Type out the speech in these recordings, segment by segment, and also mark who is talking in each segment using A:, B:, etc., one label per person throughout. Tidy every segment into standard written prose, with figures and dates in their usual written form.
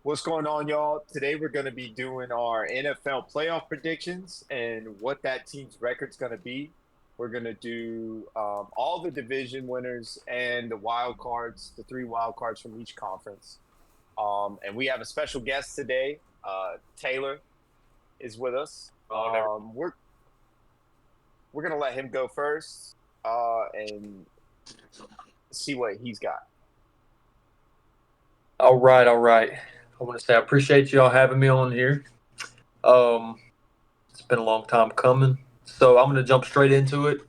A: What's going on, y'all? Today we're going to be doing our NFL playoff predictions and what that team's record's going to be. We're going to do all the division winners and the wild cards, the three wild cards from each conference. And we have a special guest today. Taylor is with us. We're going to let him go first and see what he's got.
B: All right. I want to say I appreciate y'all having me on here. It's been a long time coming, so I'm going to jump straight into it.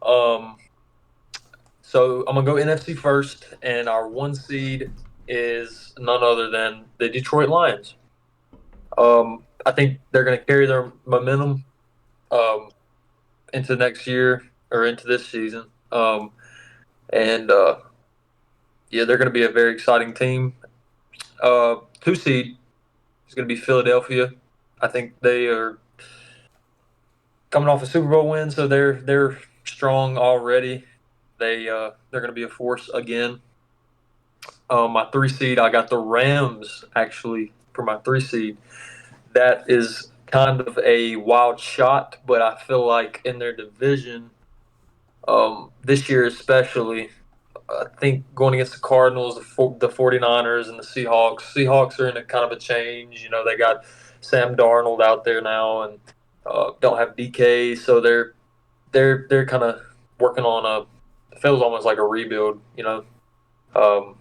B: Um, so I'm going to go NFC first, and our one seed is none other than the Detroit Lions. I think they're going to carry their momentum into next year or into this season. And yeah, they're going to be a very exciting team. Two seed is going to be Philadelphia. I think they are coming off a Super Bowl win, so they're strong already. They're going to be a force again. My three seed, I got the Rams actually for my three seed. That is kind of a wild shot, but I feel like in their division, this year especially, I think going against the Cardinals, the 49ers, and the Seahawks. Seahawks are in a kind of a change. You know, they got Sam Darnold out there now, and don't have DK, so they're kind of working on it feels almost like a rebuild. Um,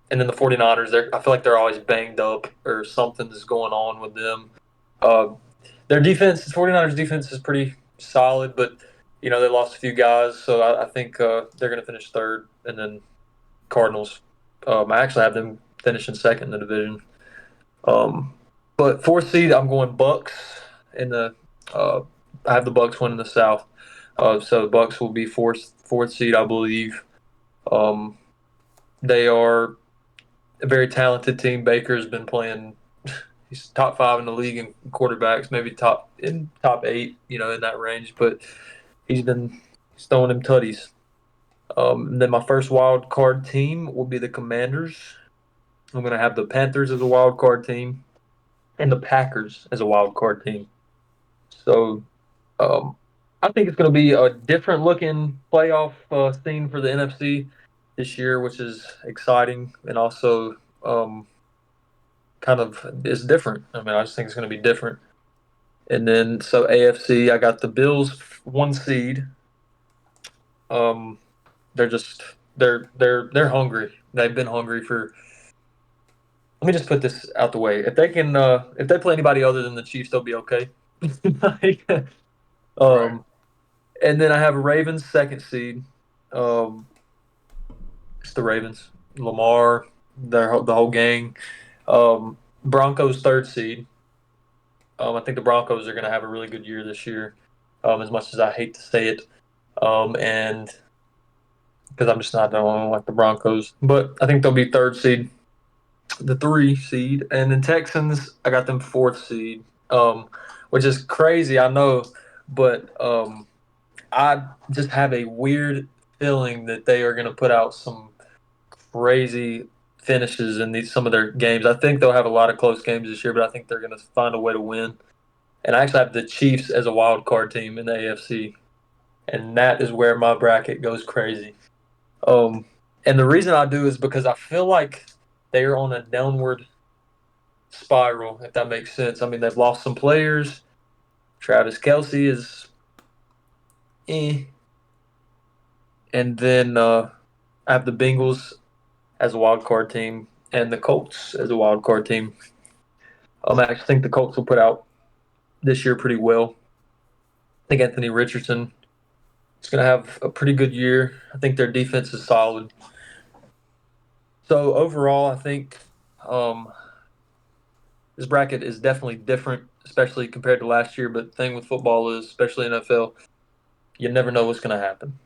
B: and then the 49ers, I feel like they're always banged up or something's going on with them. Uh, their defense, the 49ers defense is pretty solid, but they lost a few guys, so I think they're going to finish third, and then Cardinals. I actually have them finishing second in the division. But fourth seed, I'm going Bucks in the. I have the Bucks winning the South, so the Bucks will be fourth seed, I believe. They are a very talented team. Baker's been playing. He's top five in the league in quarterbacks, maybe top eight, in that range. But he's throwing them tutties. Then my first wild card team will be the Commanders. I'm going to have the Panthers as a wild card team and the Packers as a wild card team. So I think it's going to be a different looking playoff scene for the NFC this year, which is exciting and also kind of is different. I mean, I just think it's going to be different. And then so AFC, I got the Bills one seed. They're just they're hungry. They've been hungry for. Let me just put this out the way. If they play anybody other than the Chiefs, they'll be okay. Like,
A: Right.
B: And then I have Ravens second seed. Um, it's the Ravens, Lamar, the whole gang. Broncos third seed. I think the Broncos are going to have a really good year this year. As much as I hate to say it, and because I'm just not the only one like the Broncos, but I think they'll be third seed, the three seed, and then Texans. I got them fourth seed, which is crazy, I know, but I just have a weird feeling that they are going to put out some crazy finishes in some of their games. I think they'll have a lot of close games this year, but I think they're going to find a way to win. And I actually have the Chiefs as a wild card team in the AFC, and that is where my bracket goes crazy. Um, and the reason I do is because I feel like they are on a downward spiral, if that makes sense. I mean, they've lost some players. Travis Kelsey is And then I have the Bengals as a wild card team and the Colts as a wild card team. I actually think the Colts will put out this year pretty well. I think Anthony Richardson is going to have a pretty good year. I think their defense is solid. So overall, I think um, this bracket is definitely different, especially compared to last year. But the thing with football is, especially NFL, you never know what's going to happen.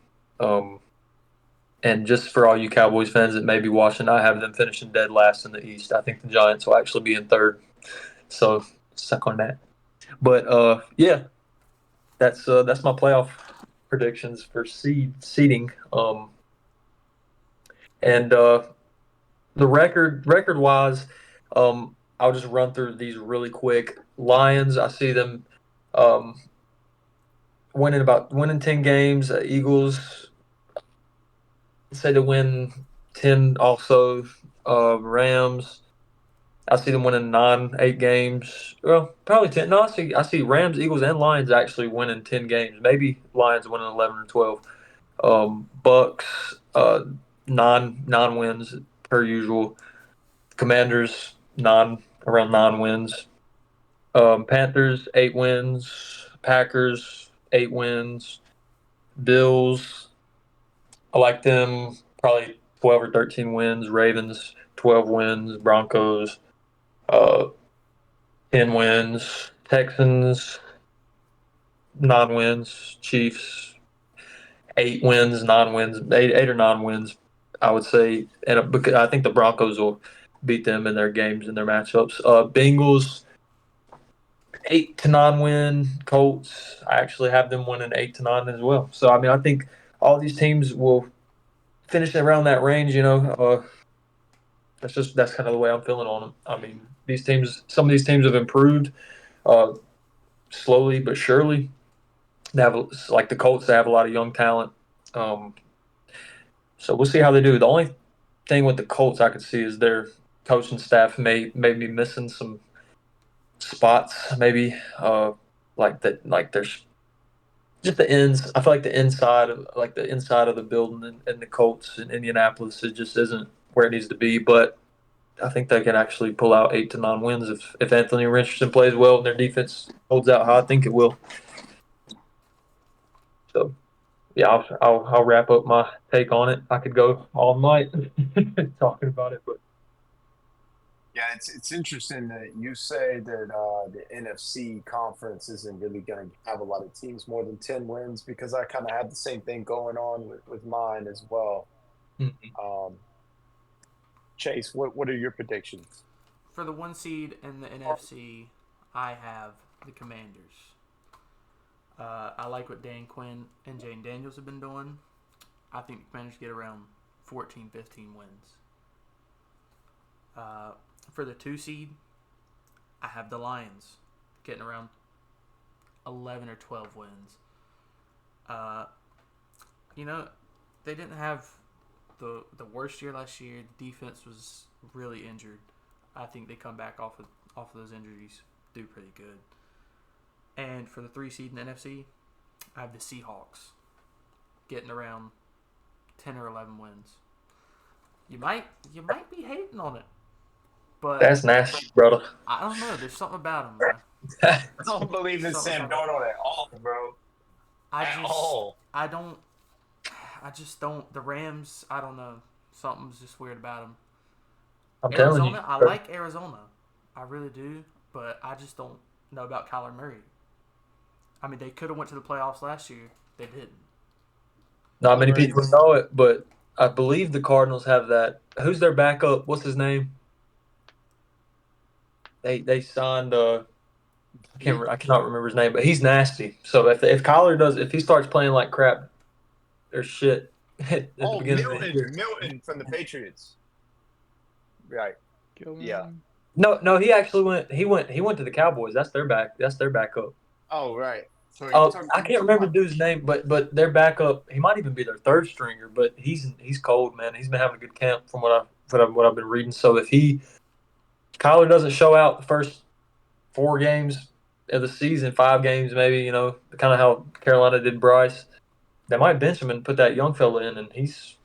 B: And just for all you Cowboys fans that may be watching, I have them finishing dead last in the East. I think the Giants will actually be in third. So suck on that. But yeah, that's my playoff predictions for seeding. And the record wise, I'll just run through these really quick. Lions, I see them um, winning 10 games. Eagles, say to win 10 also. Rams, I see them winning 8 games. Well, probably 10. No, I see Rams, Eagles, and Lions actually winning 10 games. Maybe Lions winning 11 or 12. Bucks, 9 wins per usual. Commanders, around 9 wins. Panthers, 8 wins. Packers, 8 wins. Bills, I like them probably 12 or 13 wins. Ravens, 12 wins. Broncos, uh, 10 wins. Texans, 9 wins. Chiefs, 8 wins, 9 wins, 8 or 9 wins, I would say. And because I think the Broncos will beat them in their games and their matchups. Bengals, 8 to 9 win. Colts, I actually have them winning 8 to 9 as well. So I mean, I think all these teams will finish around that range. That's kind of the way I'm feeling on them. I mean, some of these teams have improved uh, slowly but surely. They have like the Colts. They have a lot of young talent. Um, so we'll see how they do. The only thing with the Colts I could see is their coaching staff may be missing some spots. Maybe like that. Like there's just the ends. I feel like the inside of the building in the Colts in Indianapolis, it just isn't where it needs to be. But I think they can actually pull out 8 to 9 wins if Anthony Richardson plays well and their defense holds out how I think it will. So yeah, I'll wrap up my take on it. I could go all night talking about it, but
A: Yeah, it's interesting that you say that the NFC conference isn't really going to have a lot of teams more than 10 wins, because I kind of had the same thing going on with mine as well.
B: mhm.
A: Um, Chase, what are your predictions?
C: For the 1 seed in the NFC, I have the Commanders. I like what Dan Quinn and Jane Daniels have been doing. I think the Commanders get around 14, 15 wins. Uh, for the 2 seed, I have the Lions getting around 11 or 12 wins. Uh, you know, they didn't have the worst year last year. The defense was really injured. I think they come back off of those injuries, do pretty good. And for the 3 seed in the NFC, I have the Seahawks getting around 10 or 11 wins. You might be hating on it, but
B: That's nasty, brother.
C: I don't know. There's something about them, bro.
A: I don't believe in
C: Something
A: Sam
C: about them.
A: Darnold at all, bro.
C: I
A: At
C: just
A: all.
C: I don't I just don't. The Rams, I don't know. Something's just weird about them.
B: I'm telling you.
C: Arizona, I like Arizona. I really do, but I just don't know about Kyler Murray. I mean, they could have went to the playoffs last year. They didn't.
B: Not
A: Kyler
B: many people
A: Murray's
B: know it, but I believe the Cardinals have that. Who's their backup? What's his name? They signed.
A: he
B: I cannot remember his name, but he's nasty. So if he starts playing like crap or shit at the
A: oh
B: beginning of the year.
A: Milton from the Patriots. Right. Yeah.
D: Gilman.
B: No, he actually went to the Cowboys. That's their backup.
A: Oh, right. So you talking
B: I
A: you
B: can't
A: talking
B: remember
A: about
B: the dude's name, but their backup, he might even be their third stringer, but he's cold, man. He's been having a good camp from what I've been reading. So if Kyler doesn't show out the first 4 games of the season, 5 games maybe, kind of how Carolina did Bryce, they might bench him and put that young fella in, and he's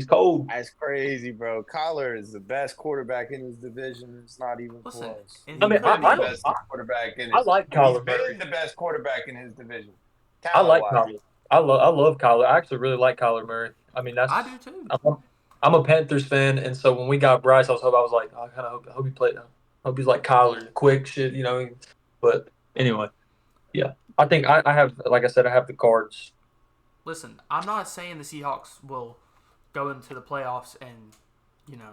B: cold.
A: that's crazy, bro. Kyler is the best quarterback in his division. It's not even
C: Listen,
A: close.
C: and
B: I
C: he
A: He's
B: mean,
C: could
A: been the
B: I
C: be.
B: don't.
A: best quarterback in
B: I
A: his.
B: like
A: No, he's
B: Kyler Murray.
A: been the best quarterback in his division,
B: I
A: talent
B: like
A: wise.
B: Kyler. I love Kyler. I actually really like Kyler Murray. I mean,
C: I do too.
B: I'm a Panthers fan, and so when we got Bryce, I was like, oh, I kind of hope he played. Hope he's like Kyler, quick shit. But anyway, yeah, I think I have, like I said, I have the cards.
C: Listen, I'm not saying the Seahawks will go into the playoffs and, you know,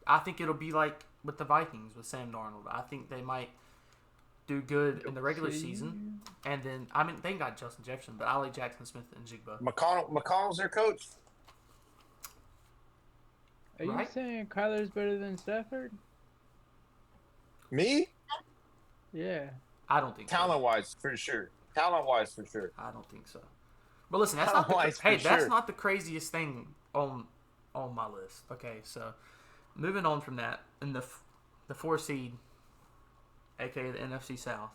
C: I think it'll be like with the Vikings with Sam Darnold. I think they might do good in the regular season, and then I mean they got Justin Jefferson, but I like Jackson Smith and Jigba.
A: McConnell's their coach.
D: Are you
C: Right?
D: saying Kyler's better than Stafford?
A: Me?
D: Yeah.
C: I don't think so.
A: Talent-wise, for sure. Talent-wise, for sure.
C: I don't think so. But listen, that's not
A: Talent-wise, for
C: that's
A: sure.
C: not the craziest thing on my list. Okay, so moving on from that, in the 4 seed, aka the NFC South,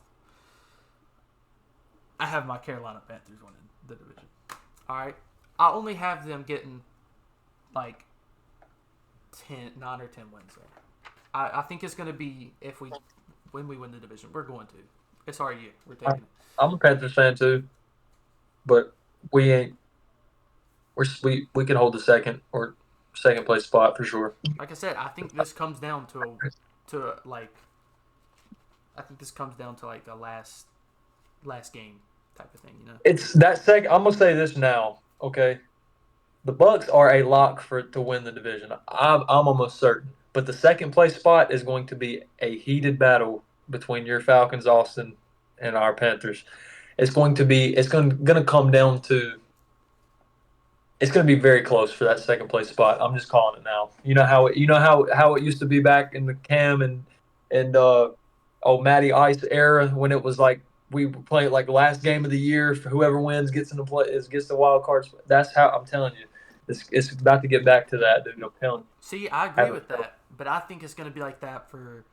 C: I have my Carolina Panthers winning the division. All right, I only have them getting like 9 or 10 wins there. I think it's going to be when we win the division, we're going to. It's our year. We're taking it.
B: I'm a Panthers fan too, but we ain't. We can hold the second place spot for sure.
C: Like I said, I think this comes down to like. I think this comes down to like a last game type of thing, you know.
B: It's that second. I'm gonna say this now, okay? The Bucks are a lock to win the division. I'm almost certain, but the second place spot is going to be a heated battle between your Falcons, Austin, and our Panthers. It's going to come down to. It's going to be very close for that second place spot. I'm just calling it now. How it used to be back in the Cam and Matty Ice era when it was like we were playing like the last game of the year. Whoever wins gets the wild cards. That's how I'm telling you. It's about to get back to that, dude. I'm telling you.
C: See, I agree with that, but I think it's going to be like that for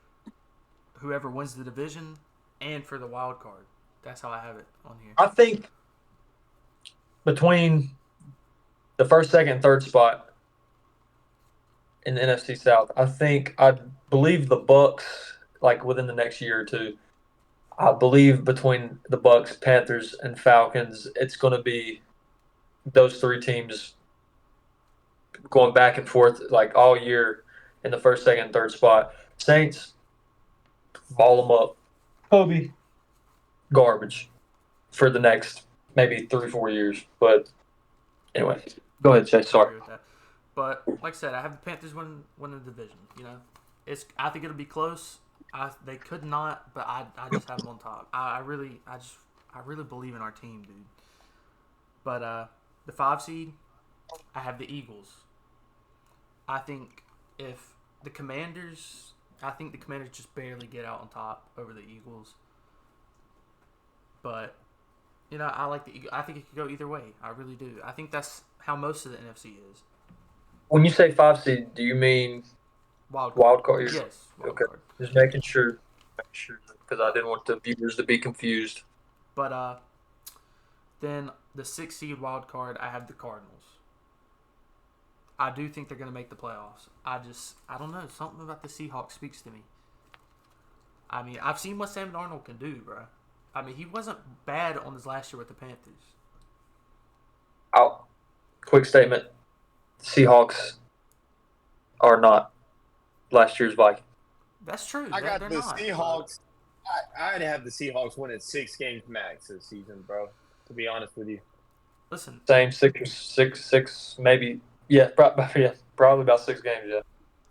C: whoever wins the division and for the wild card. That's how I have it on here.
B: I think between the first, second, and third spot in the NFC South, I believe the Bucks, like within the next year or two, I believe between the Bucks, Panthers, and Falcons, it's going to be those 3 teams going back and forth like all year in the first, second, and third spot. Saints, ball them up. Kobe, garbage for the next maybe 3-4 years. But anyway, go ahead, Chase.
C: I
B: Sorry.
C: agree with that. But like I said, I have the Panthers win the division. You know, I think it'll be close. They could not, but I just have them on top. I really believe in our team, dude. But the 5 seed, I have the Eagles. I think the Commanders just barely get out on top over the Eagles. But you know, I like the Eagles. I think it could go either way. I really do. I think that's how most of the NFC is.
B: When you say 5 seed, do you mean
C: Wild
B: card?
C: Yes, wild
B: Okay.
C: card.
B: Just making sure, because I didn't want the viewers to be confused.
C: But then the 6 seed wild card, I have the Cardinals. I do think they're going to make the playoffs. I don't know. Something about the Seahawks speaks to me. I mean, I've seen what Sam Darnold can do, bro. I mean, he wasn't bad on his last year with the Panthers.
B: Quick statement. Seahawks are not last year's Vikings.
C: That's true.
A: I got
C: they're
A: the
C: not,
A: Seahawks. I'd have the Seahawks winning 6 games max this season, bro. To be honest with you.
C: Listen.
B: Same 6, maybe. Yeah, probably about 6 games. Yeah.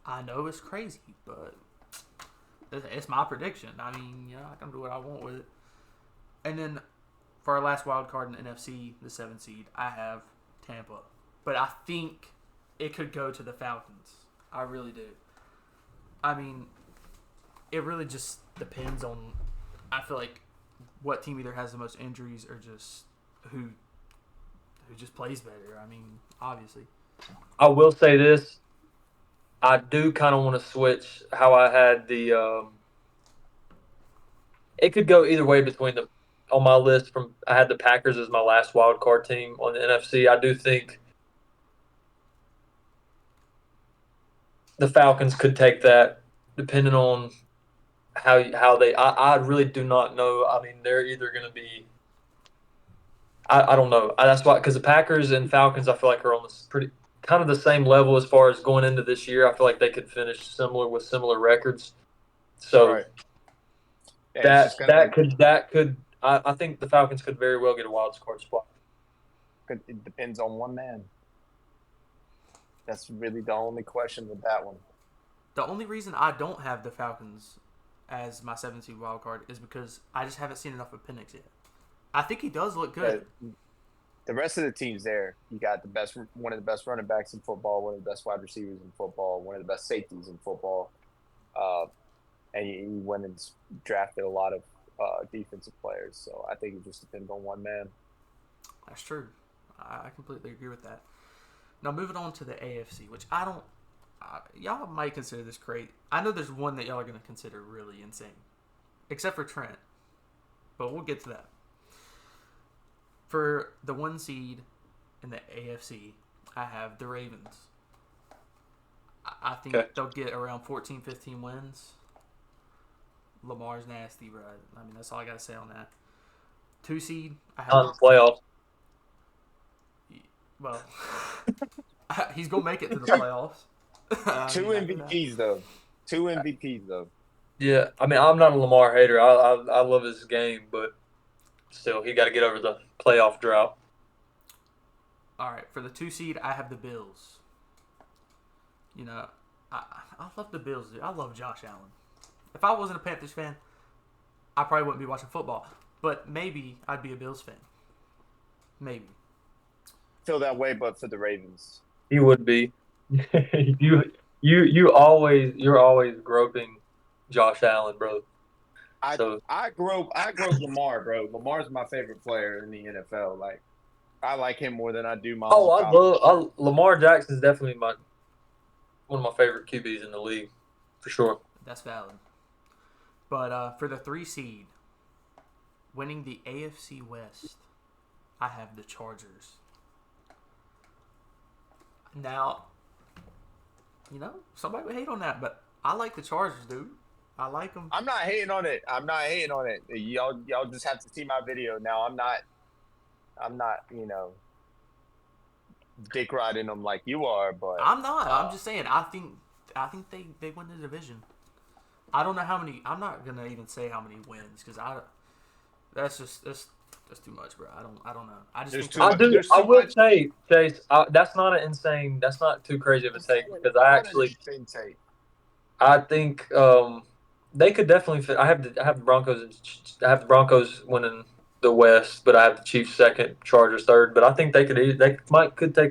C: I know it's crazy, but it's my prediction. I mean, you know, I can do what I want with it. And then for our last wild card in the NFC, the 7 seed, I have Tampa. But I think it could go to the Falcons. I really do. I mean, it really just depends on, I feel like, what team either has the most injuries or just who just plays better. I mean, obviously.
B: I will say this. I do kind of want to switch how I had the it could go either way on my list I had the Packers as my last wild card team on the NFC. I do think the Falcons could take that depending on how they I really do not know. I mean, they're either going to be I don't know. That's why, because the Packers and Falcons I feel like are on this pretty kind of the same level as far as going into this year. I feel like they could finish similar records. So
A: right. Yeah,
B: that could I think the Falcons could very well get a wild card spot.
A: It depends on one man. That's really the only question with that one.
C: The only reason I don't have the Falcons as my 7 seed wild card is because I just haven't seen enough of Penix yet. I think he does look good.
A: But the rest of the teams there, you got one of the best running backs in football, one of the best wide receivers in football, one of the best safeties in football. and he went and drafted a lot of defensive players. So I think it just depends on one man.
C: That's true. I completely agree with that. Now moving on to the AFC, which I don't. Y'all might consider this great. I know there's one that y'all are going to consider really insane, except for Trent. But we'll get to that. For the 1 seed in the AFC, I have the Ravens. I think they'll get around 14, 15 wins. Lamar's nasty, bro. I mean, that's all I got to say on that. 2 seed, I have
B: On the playoffs.
C: Well, he's gonna make it to the playoffs.
A: Two MVPs though. 2 MVPs though.
B: Yeah, I mean, I'm not a Lamar hater. I love his game, but still, he got to get over the playoff drought.
C: All right, for the 2 seed, I have the Bills. You know, I love the Bills, dude. I love Josh Allen. If I wasn't a Panthers fan, I probably wouldn't be watching football. But maybe I'd be a Bills fan. Maybe.
A: Feel that way, but for the Ravens.
B: He would be. you're always groping Josh Allen, bro.
A: I grew up Lamar, bro. Lamar's my favorite player in the NFL. Like I like him more than I do Miles.
B: Lamar Jackson's definitely one of my favorite QBs in the league, for sure.
C: That's valid. But for the 3 seed, winning the AFC West, I have the Chargers. Now, you know, somebody would hate on that, but I like the Chargers, dude. I like them.
A: I'm not hating on it. Y'all just have to see my video. Now I'm not, dick riding them like you are, but
C: I'm not. I'm just saying. I think they win the division. I don't know how many. I'm not gonna even say how many wins because that's too much, bro. I don't know. I just think
B: I will say, Chase, that's not an insane. That's not too crazy of a take because I think they could definitely fit. I have the Broncos. I have the Broncos winning the West, but I have the Chiefs second, Chargers third. But I think they could take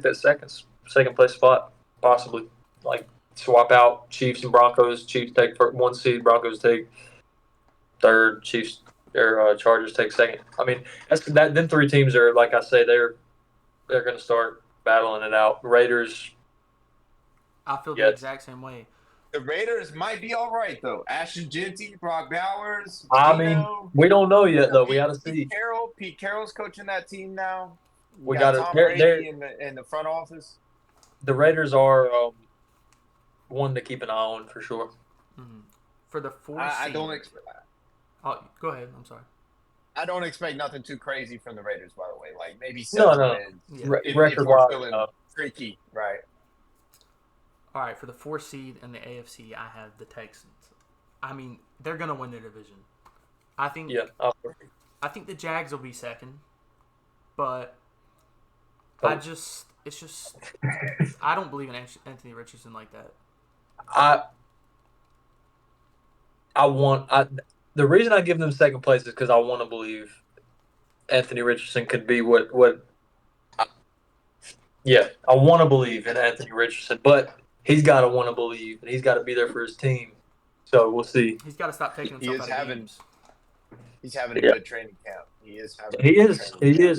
B: that second place spot possibly. Like swap out Chiefs and Broncos. Chiefs take 1 seed. Broncos take third. Chiefs or Chargers take second. I mean, Them 3 teams are, like I say, they're going to start battling it out. Raiders.
C: I feel the exact same way.
A: The Raiders might be all right though. Ashton Genty, Brock Bowers.
B: We don't know yet though. We got to see.
A: Pete Carroll's coaching that team now.
B: We got
A: Tom Brady in the front office.
B: The Raiders are one to keep an eye on for sure.
C: Mm-hmm. For the 4 seed,
A: I don't expect.
C: Oh, go ahead. I'm sorry.
A: I don't expect nothing too crazy from the Raiders, by the way. Like maybe
B: 7
A: wins.
B: Yeah. Record-wise,
A: tricky, right?
C: All right, for the 4 seed in the AFC, I have the Texans. I mean, they're gonna win their division. I think.
B: Yeah.
C: I think the Jags will be second, but it's just I don't believe in Anthony Richardson like that.
B: The reason I give them second place is because I want to believe Anthony Richardson could be what. I want to believe in Anthony Richardson, but he's got to want to believe, and he's got to be there for his team. So we'll see.
C: He's got to stop taking himself out of games.
A: He's having a good training camp. He
B: is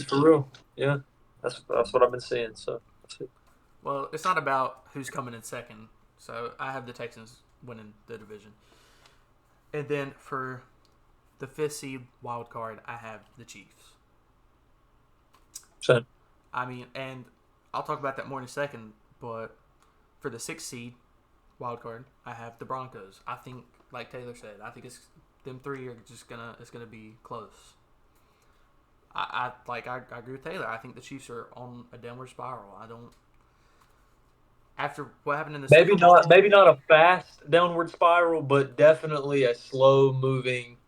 B: for real. Yeah, that's what I've been seeing. So let's see.
C: Well, it's not about who's coming in second. So I have the Texans winning the division. And then for the 5th seed wild card, I have the Chiefs.
B: So,
C: I mean, and I'll talk about that more in a second, but for the 6th seed wild card, I have the Broncos. I think, like Taylor said, I think them 3 are just it's gonna be close. I agree with Taylor. I think the Chiefs are on a downward spiral. After what happened in the
B: maybe not a fast downward spiral, but definitely a slow moving,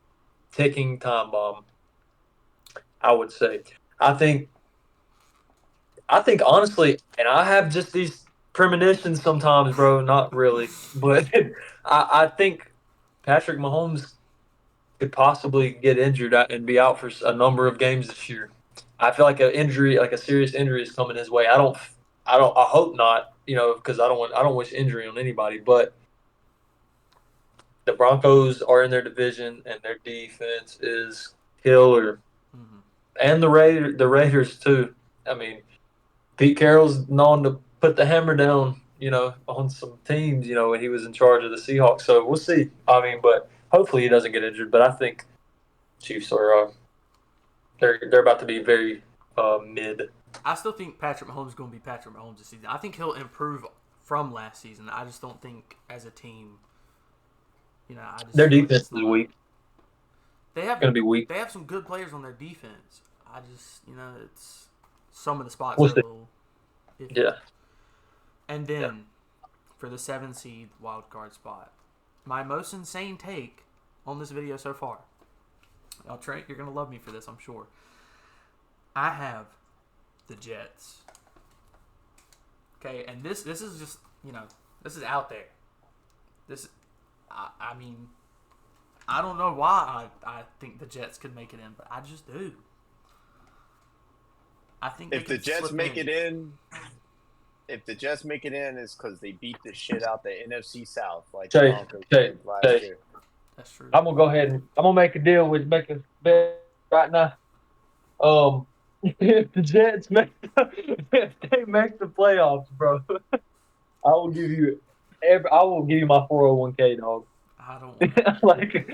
B: ticking time bomb. I would say. I think honestly, and I have just these premonitions sometimes, bro. Not really, but I think Patrick Mahomes could possibly get injured and be out for a number of games this year. I feel like a serious injury is coming his way. I hope not, because I don't wish injury on anybody, but the Broncos are in their division, and their defense is killer,
C: Mm-hmm.
B: and the Raiders too. I mean, Pete Carroll's known to put the hammer down, on some teams, when he was in charge of the Seahawks. So we'll see. I mean, but hopefully he doesn't get injured. But I think Chiefs are they're about to be very mid.
C: I still think Patrick Mahomes is going to be Patrick Mahomes this season. I think he'll improve from last season. I just don't think as a team, I just
B: Their
C: feel like
B: defense
C: it's
B: is
C: not.
B: weak.
C: They
B: It's
C: have
B: going to be weak.
C: they have some good players on their defense. I just it's some of the spots
B: We'll
C: are a
B: see.
C: little iffy.
B: Yeah.
C: And then for the 7 seed wild card spot, my most insane take on this video so far. Trent, you're gonna love me for this, I'm sure. I have the Jets. Okay, and this is just this is out there. This, I mean, I don't know why I think the Jets could make it in, but I just do. I think
A: If the Jets make it in, if the Jets make it in, it's because they beat the shit out the NFC South like the Broncos did last year.
C: That's true.
B: I'm gonna go ahead and I'm gonna make a deal with make a bet right now. If the Jets if they make the playoffs, bro, I will give you my 401k, dog.
C: I don't want to.
B: Like,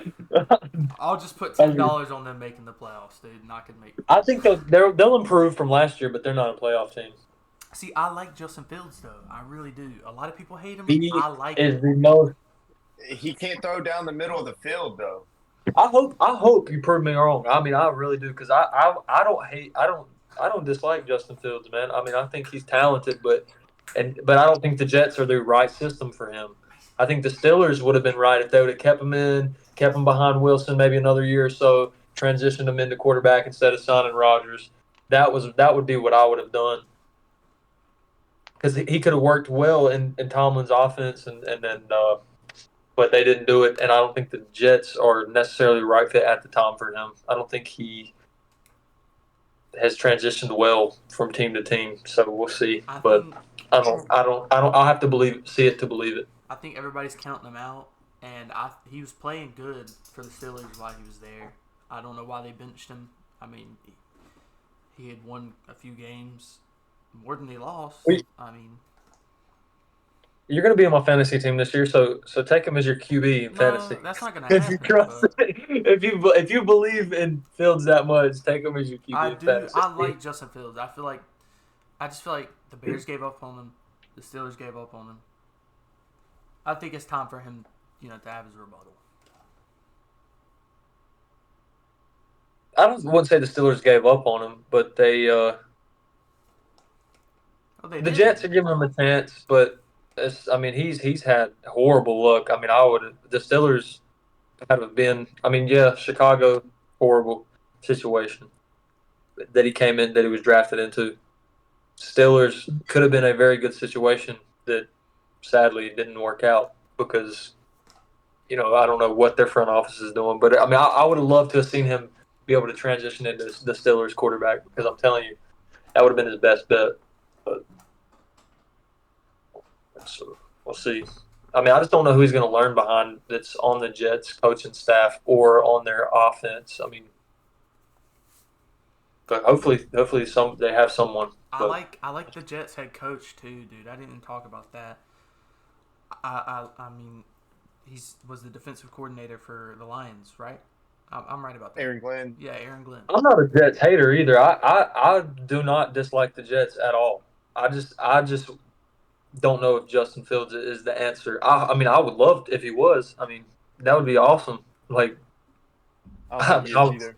C: I'll just put $10 on them making the playoffs, dude, and I can make.
B: I think they'll improve from last year, but they're not a playoff team.
C: See, I like Justin Fields though. I really do. A lot of people hate him.
B: He
C: I like
B: is
C: him.
B: the most.
A: He can't throw down the middle of the field though.
B: I hope you prove me wrong. I mean, I really do because I don't dislike Justin Fields, man. I mean, I think he's talented, but I don't think the Jets are the right system for him. I think the Steelers would have been right if they would have kept him behind Wilson maybe another year or so, transitioned him into quarterback instead of signing Rodgers. That would be what I would have done because he could have worked well in Tomlin's offense and then. But they didn't do it, and I don't think the Jets are necessarily the right fit at the time for him. I don't think he has transitioned well from team to team, so we'll see. But I'll have to see it to believe it.
C: I think everybody's counting him out, and he was playing good for the Steelers while he was there. I don't know why they benched him. I mean, he had won a few games more than they lost. I mean.
B: You're going to be on my fantasy team this year, so take him as your QB in fantasy.
C: That's not going to happen.
B: If you believe in Fields that much, take him as your QB in fantasy.
C: I like Justin Fields. I just feel like the Bears gave up on him. The Steelers gave up on him. I think it's time for him, to have his rebuttal.
B: I wouldn't say the Steelers gave up on him, but they the Jets are giving him a chance, but. He's had horrible luck. I mean, the Steelers have been. I mean, yeah, Chicago, horrible situation that he came in, that he was drafted into. Steelers could have been a very good situation that sadly didn't work out because, I don't know what their front office is doing, but I mean, I would have loved to have seen him be able to transition into the Steelers quarterback because I'm telling you, that would have been his best bet. But. So we'll see. I mean, I just don't know who he's going to learn behind that's on the Jets coaching staff or on their offense. I mean, but hopefully they have someone.
C: I like the Jets head coach too, dude. I didn't even talk about that. I mean, was the defensive coordinator for the Lions, right? I'm right about that.
A: Aaron Glenn.
C: Yeah, Aaron Glenn.
B: I'm not a Jets hater either. I do not dislike the Jets at all. I just don't know if Justin Fields is the answer. I mean, I would love if he was. I mean, that would be awesome. Like,
A: I don't think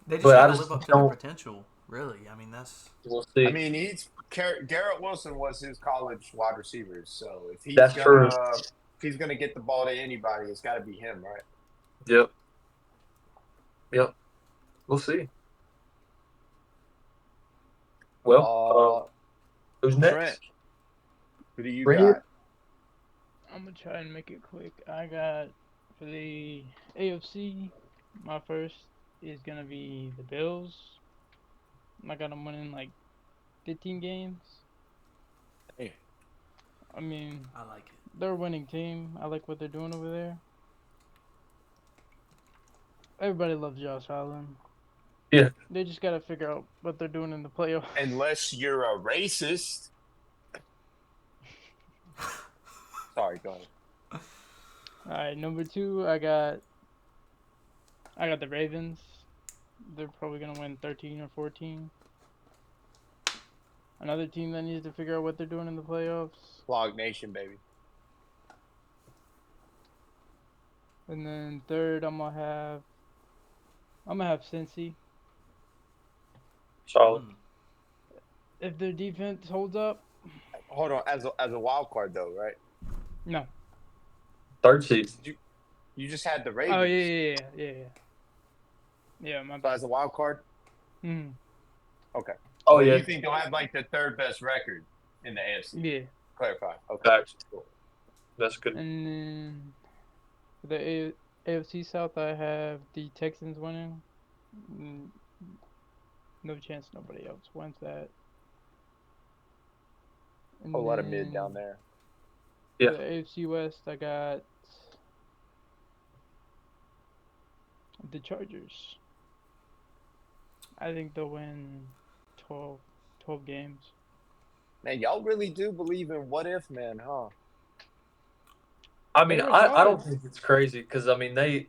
C: they just got to live up to their potential, really. I mean,
B: we'll see.
A: I mean, Garrett Wilson was his college wide receiver, so if he's gonna get the ball to anybody, it's got to be him, right?
B: Yep. We'll see. Well, who's next?
A: Trent. Who do you got?
D: I'm going to try and make it quick. I got, for the AFC, my first is going to be the Bills. I got them winning like 15 games.
A: Hey.
D: I mean,
C: I like it.
D: They're a winning team. I like what they're doing over there. Everybody loves Josh Allen.
B: Yeah.
D: They just gotta figure out what they're doing in the playoffs.
A: Unless you're a racist. Sorry, go ahead.
D: All right, number 2, I got the Ravens. They're probably gonna win 13 or 14. Another team that needs to figure out what they're doing in the playoffs.
A: Flog Nation, baby.
D: And then third, I'm gonna have Cincy.
B: Solid.
D: If their defense holds up,
A: Hold on, as a wild card though, right?
D: no.
B: Third seed.
A: You just had the Ravens.
D: Oh yeah. Yeah, my
A: So
D: bad.
A: as a wild card,
D: Mhm.
A: okay.
B: Oh
A: Well,
B: yeah.
A: you think they'll have like the third best record in the AFC?
D: Yeah.
A: Clarify. Okay.
B: Facts.
A: Cool.
B: That's good.
D: And then for the AFC South, I have the Texans winning. No chance nobody else wins that. And
A: Whole lot of mid
D: then
A: down there.
B: Yeah.
D: for the AFC West, I got the Chargers. I think they'll win 12 games.
A: Man, y'all really do believe in what if, man, huh?
B: I mean,
D: They were
B: I don't
D: solid.
B: think it's crazy because I mean they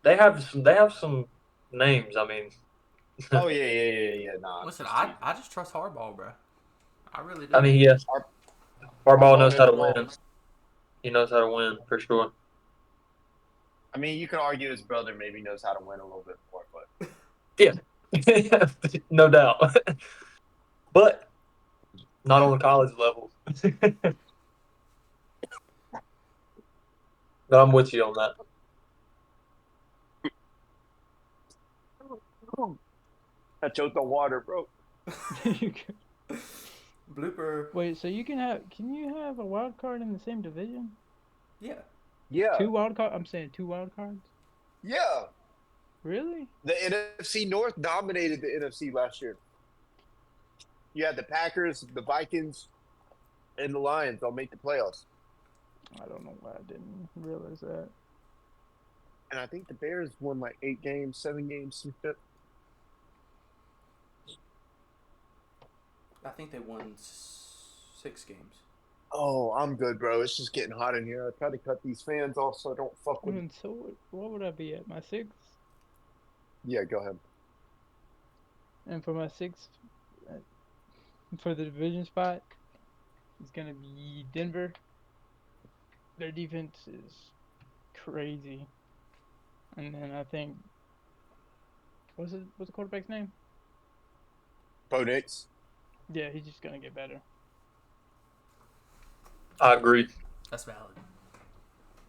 B: have some names. I mean,
A: Oh yeah. Nah.
C: Listen,
A: just
C: I
A: teasing.
C: just trust Hardball, bro. I really do.
B: I mean, yes,
A: Our
B: Harbaugh knows how to
A: bonus
B: win. He knows how to win for sure.
A: I mean, you could argue his brother maybe knows how to win a little bit more, but
B: No doubt, but not on the college level. But I'm with you on that.
A: I choked on water, bro.
C: Blooper.
D: Wait, so can you have a wild card in the same division?
C: Yeah.
A: Yeah.
D: 2 wild cards? I'm saying 2 wild cards?
A: Yeah.
D: Really?
A: The NFC North dominated the NFC last year. You had the Packers, the Vikings, and the Lions all make the playoffs.
D: I don't know why I didn't realize that.
A: And I think the Bears won like 8 games, 7 games, some shit.
C: I think they won 6 games.
A: Oh, I'm good, bro. It's just getting hot in here. I try to cut these fans off so I don't fuck with them.
D: And so what would I be at? My 6th?
A: Yeah, go ahead.
D: And for my 6th, for the division spot, it's going to be Denver. Their defense is crazy. And then I think, what's the quarterback's name?
A: Bo Nix.
D: Yeah, he's just going to get better.
B: I agree.
C: That's valid.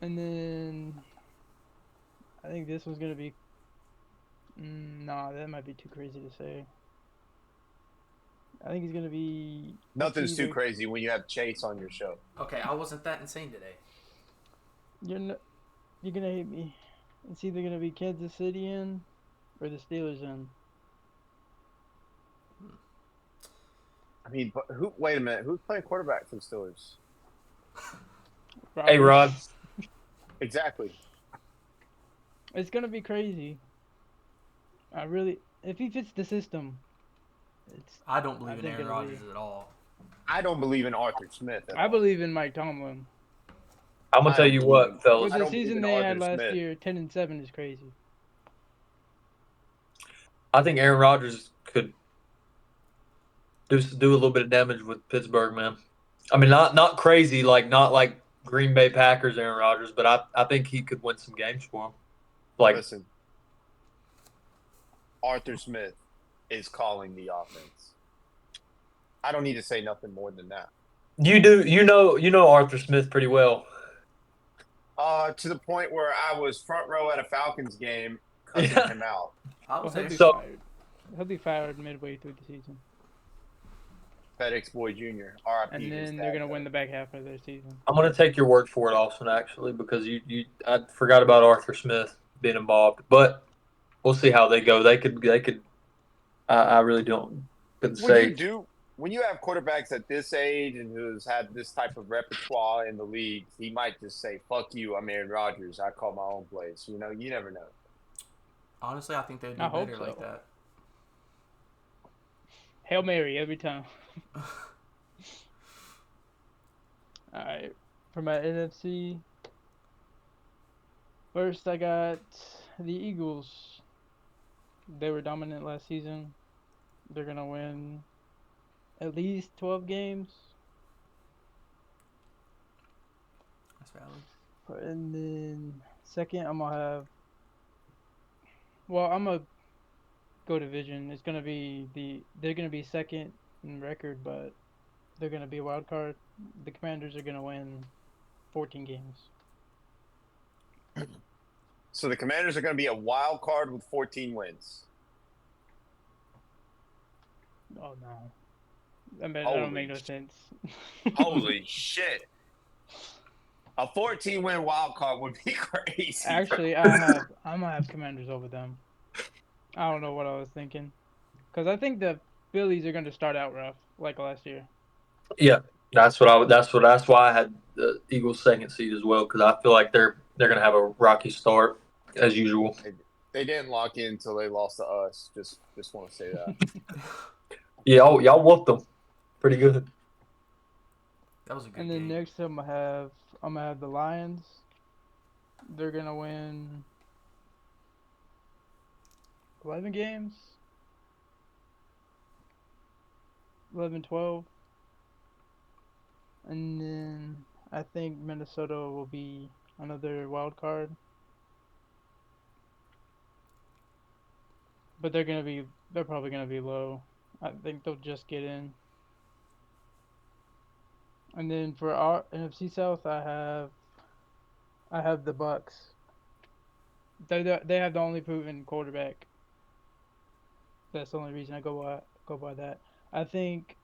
D: And then I think this one's going to be, nah, that might be too crazy to say. I think he's going to be...
A: Nothing's too crazy when you have Chase on your show.
C: Okay, I wasn't that insane today.
D: You're going to hate me. It's either going to be Kansas City in or the Steelers in.
A: I mean, but wait a minute. Who's playing quarterback for the Steelers?
B: Hey, Rod.
A: Exactly.
D: It's going to be crazy. If he fits the system,
C: I don't believe in
D: think
C: Aaron
D: it'll
C: Rodgers at all.
A: I don't believe in Arthur Smith.
D: I believe in Mike Tomlin.
B: I'm gonna tell you what, fellas.
D: With
A: I
D: the
A: don't believe
D: season
A: in
D: they had
A: Arthur
D: last
A: Smith.
D: year, 10-7 is crazy.
B: I think Aaron Rodgers could do a little bit of damage with Pittsburgh, man. I mean, not crazy, not like Green Bay Packers Aaron Rodgers, but I think he could win some games for him.
A: Listen, Arthur Smith is calling the offense. I don't need to say nothing more than that.
B: You know Arthur Smith pretty well.
A: To the point where I was front row at a Falcons game, cussing him out.
C: I was there.
D: He'll be fired midway through the season.
A: FedEx Boy Jr. R.I.P.
D: And then they're gonna win the back half of their season.
B: I'm gonna take your word for it, Austin, actually, because I forgot about Arthur Smith being involved, but we'll see how they go. They could. I really couldn't say.
A: when you have quarterbacks at this age and who's had this type of repertoire in the league, he might just say, "Fuck you, I'm Aaron Rodgers. I call my own plays." You know, you never know.
C: Honestly, I think they'd
D: I
C: do
D: hope
C: better like
D: so.
C: that.
D: Hail Mary every time. All right, for my NFC, first I got the Eagles. They were dominant last season. They're gonna win at least 12 games.
C: That's valid.
D: And then second, I'm gonna have. Well, I'm gonna go division. It's gonna be They're gonna be second in record, but they're gonna be a wild card. The Commanders are gonna win 14 games.
A: So the Commanders are going to be a wild card with 14 wins.
D: Oh no, I mean that don't make
A: Holy,
D: no sense.
A: holy shit! A 14-win wild card would be crazy, bro.
D: Actually, I'm gonna have Commanders over them. I don't know what I was thinking, cause I think the Phillies are gonna start out rough like last year.
B: Yeah, that's why I had the Eagles second seed as well because I feel like they're gonna have a rocky start as usual.
A: They didn't lock in until they lost to us. Just want to say that.
B: Yeah, y'all whooped them pretty good.
C: That was a good
D: And then
C: game.
D: next I'm gonna have the Lions. They're gonna win 11 games, 11, 12. And then I think Minnesota will be another wild card, but they're probably gonna be low. I think they'll just get in. And then for our NFC South, I have the Bucks. They have the only proven quarterback. That's the only reason I go by that. I think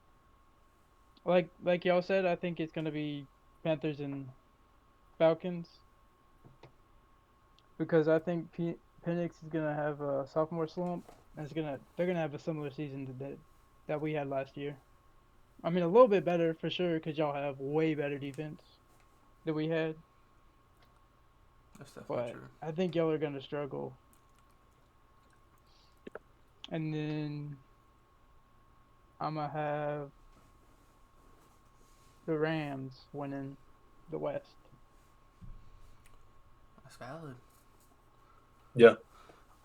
D: like y'all said, I think it's gonna be Panthers and Falcons because I think Penix is gonna have a sophomore slump and they're gonna have a similar season to that we had last year. I mean a little bit better for sure because y'all have way better defense than we had,
C: That's definitely
D: but
C: true.
D: I think y'all are gonna struggle. And then I'm gonna have the Rams winning the West.
C: That's valid.
B: Yeah.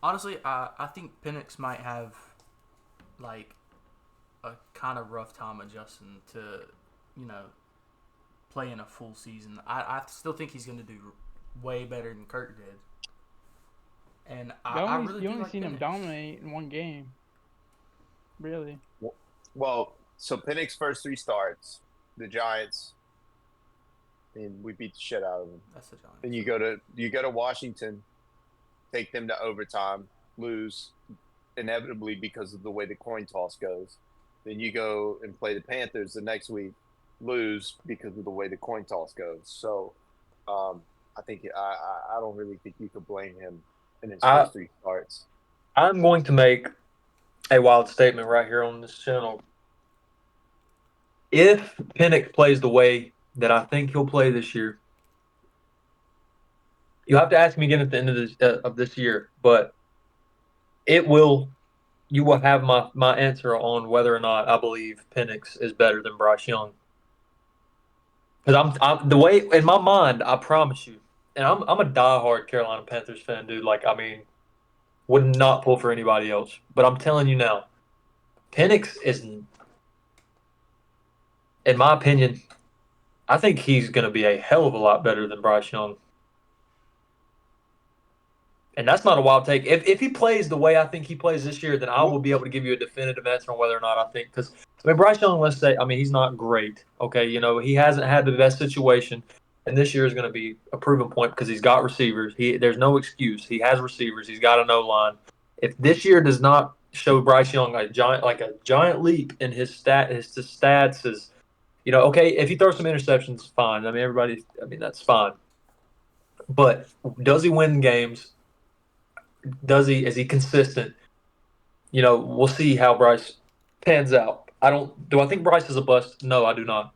C: Honestly, I think Penix might have like a kind of rough time adjusting to, you know, playing a full season. I still think he's going to do way better than Kirk did. And I really
D: You
C: do
D: only
C: like
D: seen him
C: Penix.
D: dominate in one game, really.
A: Well, so Penix's first 3 starts, the Giants, and we beat the shit out of them.
C: That's the Giants.
A: Then you go to Washington, take them to overtime, lose inevitably because of the way the coin toss goes. Then you go and play the Panthers the next week, lose because of the way the coin toss goes. So, I think I don't really think you could blame him in his
B: I
A: first 3 starts.
B: I'm going to make a wild statement right here on this channel. If Penix plays the way that I think he'll play this year, you have to ask me again at the end of this year, but it will. You will have my answer on whether or not I believe Penix is better than Bryce Young. Because I'm the way in my mind, I promise you, and I'm a diehard Carolina Panthers fan, dude. Like I mean, would not pull for anybody else. But I'm telling you now, Penix is, in my opinion, I think he's going to be a hell of a lot better than Bryce Young. And that's not a wild take. If he plays the way I think he plays this year, then I will be able to give you a definitive answer on whether or not I think. Because I mean, Bryce Young, let's say, I mean, he's not great. Okay, you know, he hasn't had the best situation, and this year is going to be a proven point because he's got receivers. There's no excuse. He has receivers. He's got a no line. If this year does not show Bryce Young a giant leap in his stats is, you know, okay, if he throws some interceptions, fine. I mean, that's fine. But does he win games? Is he consistent? You know, we'll see how Bryce pans out. Do I think Bryce is a bust? No, I do not.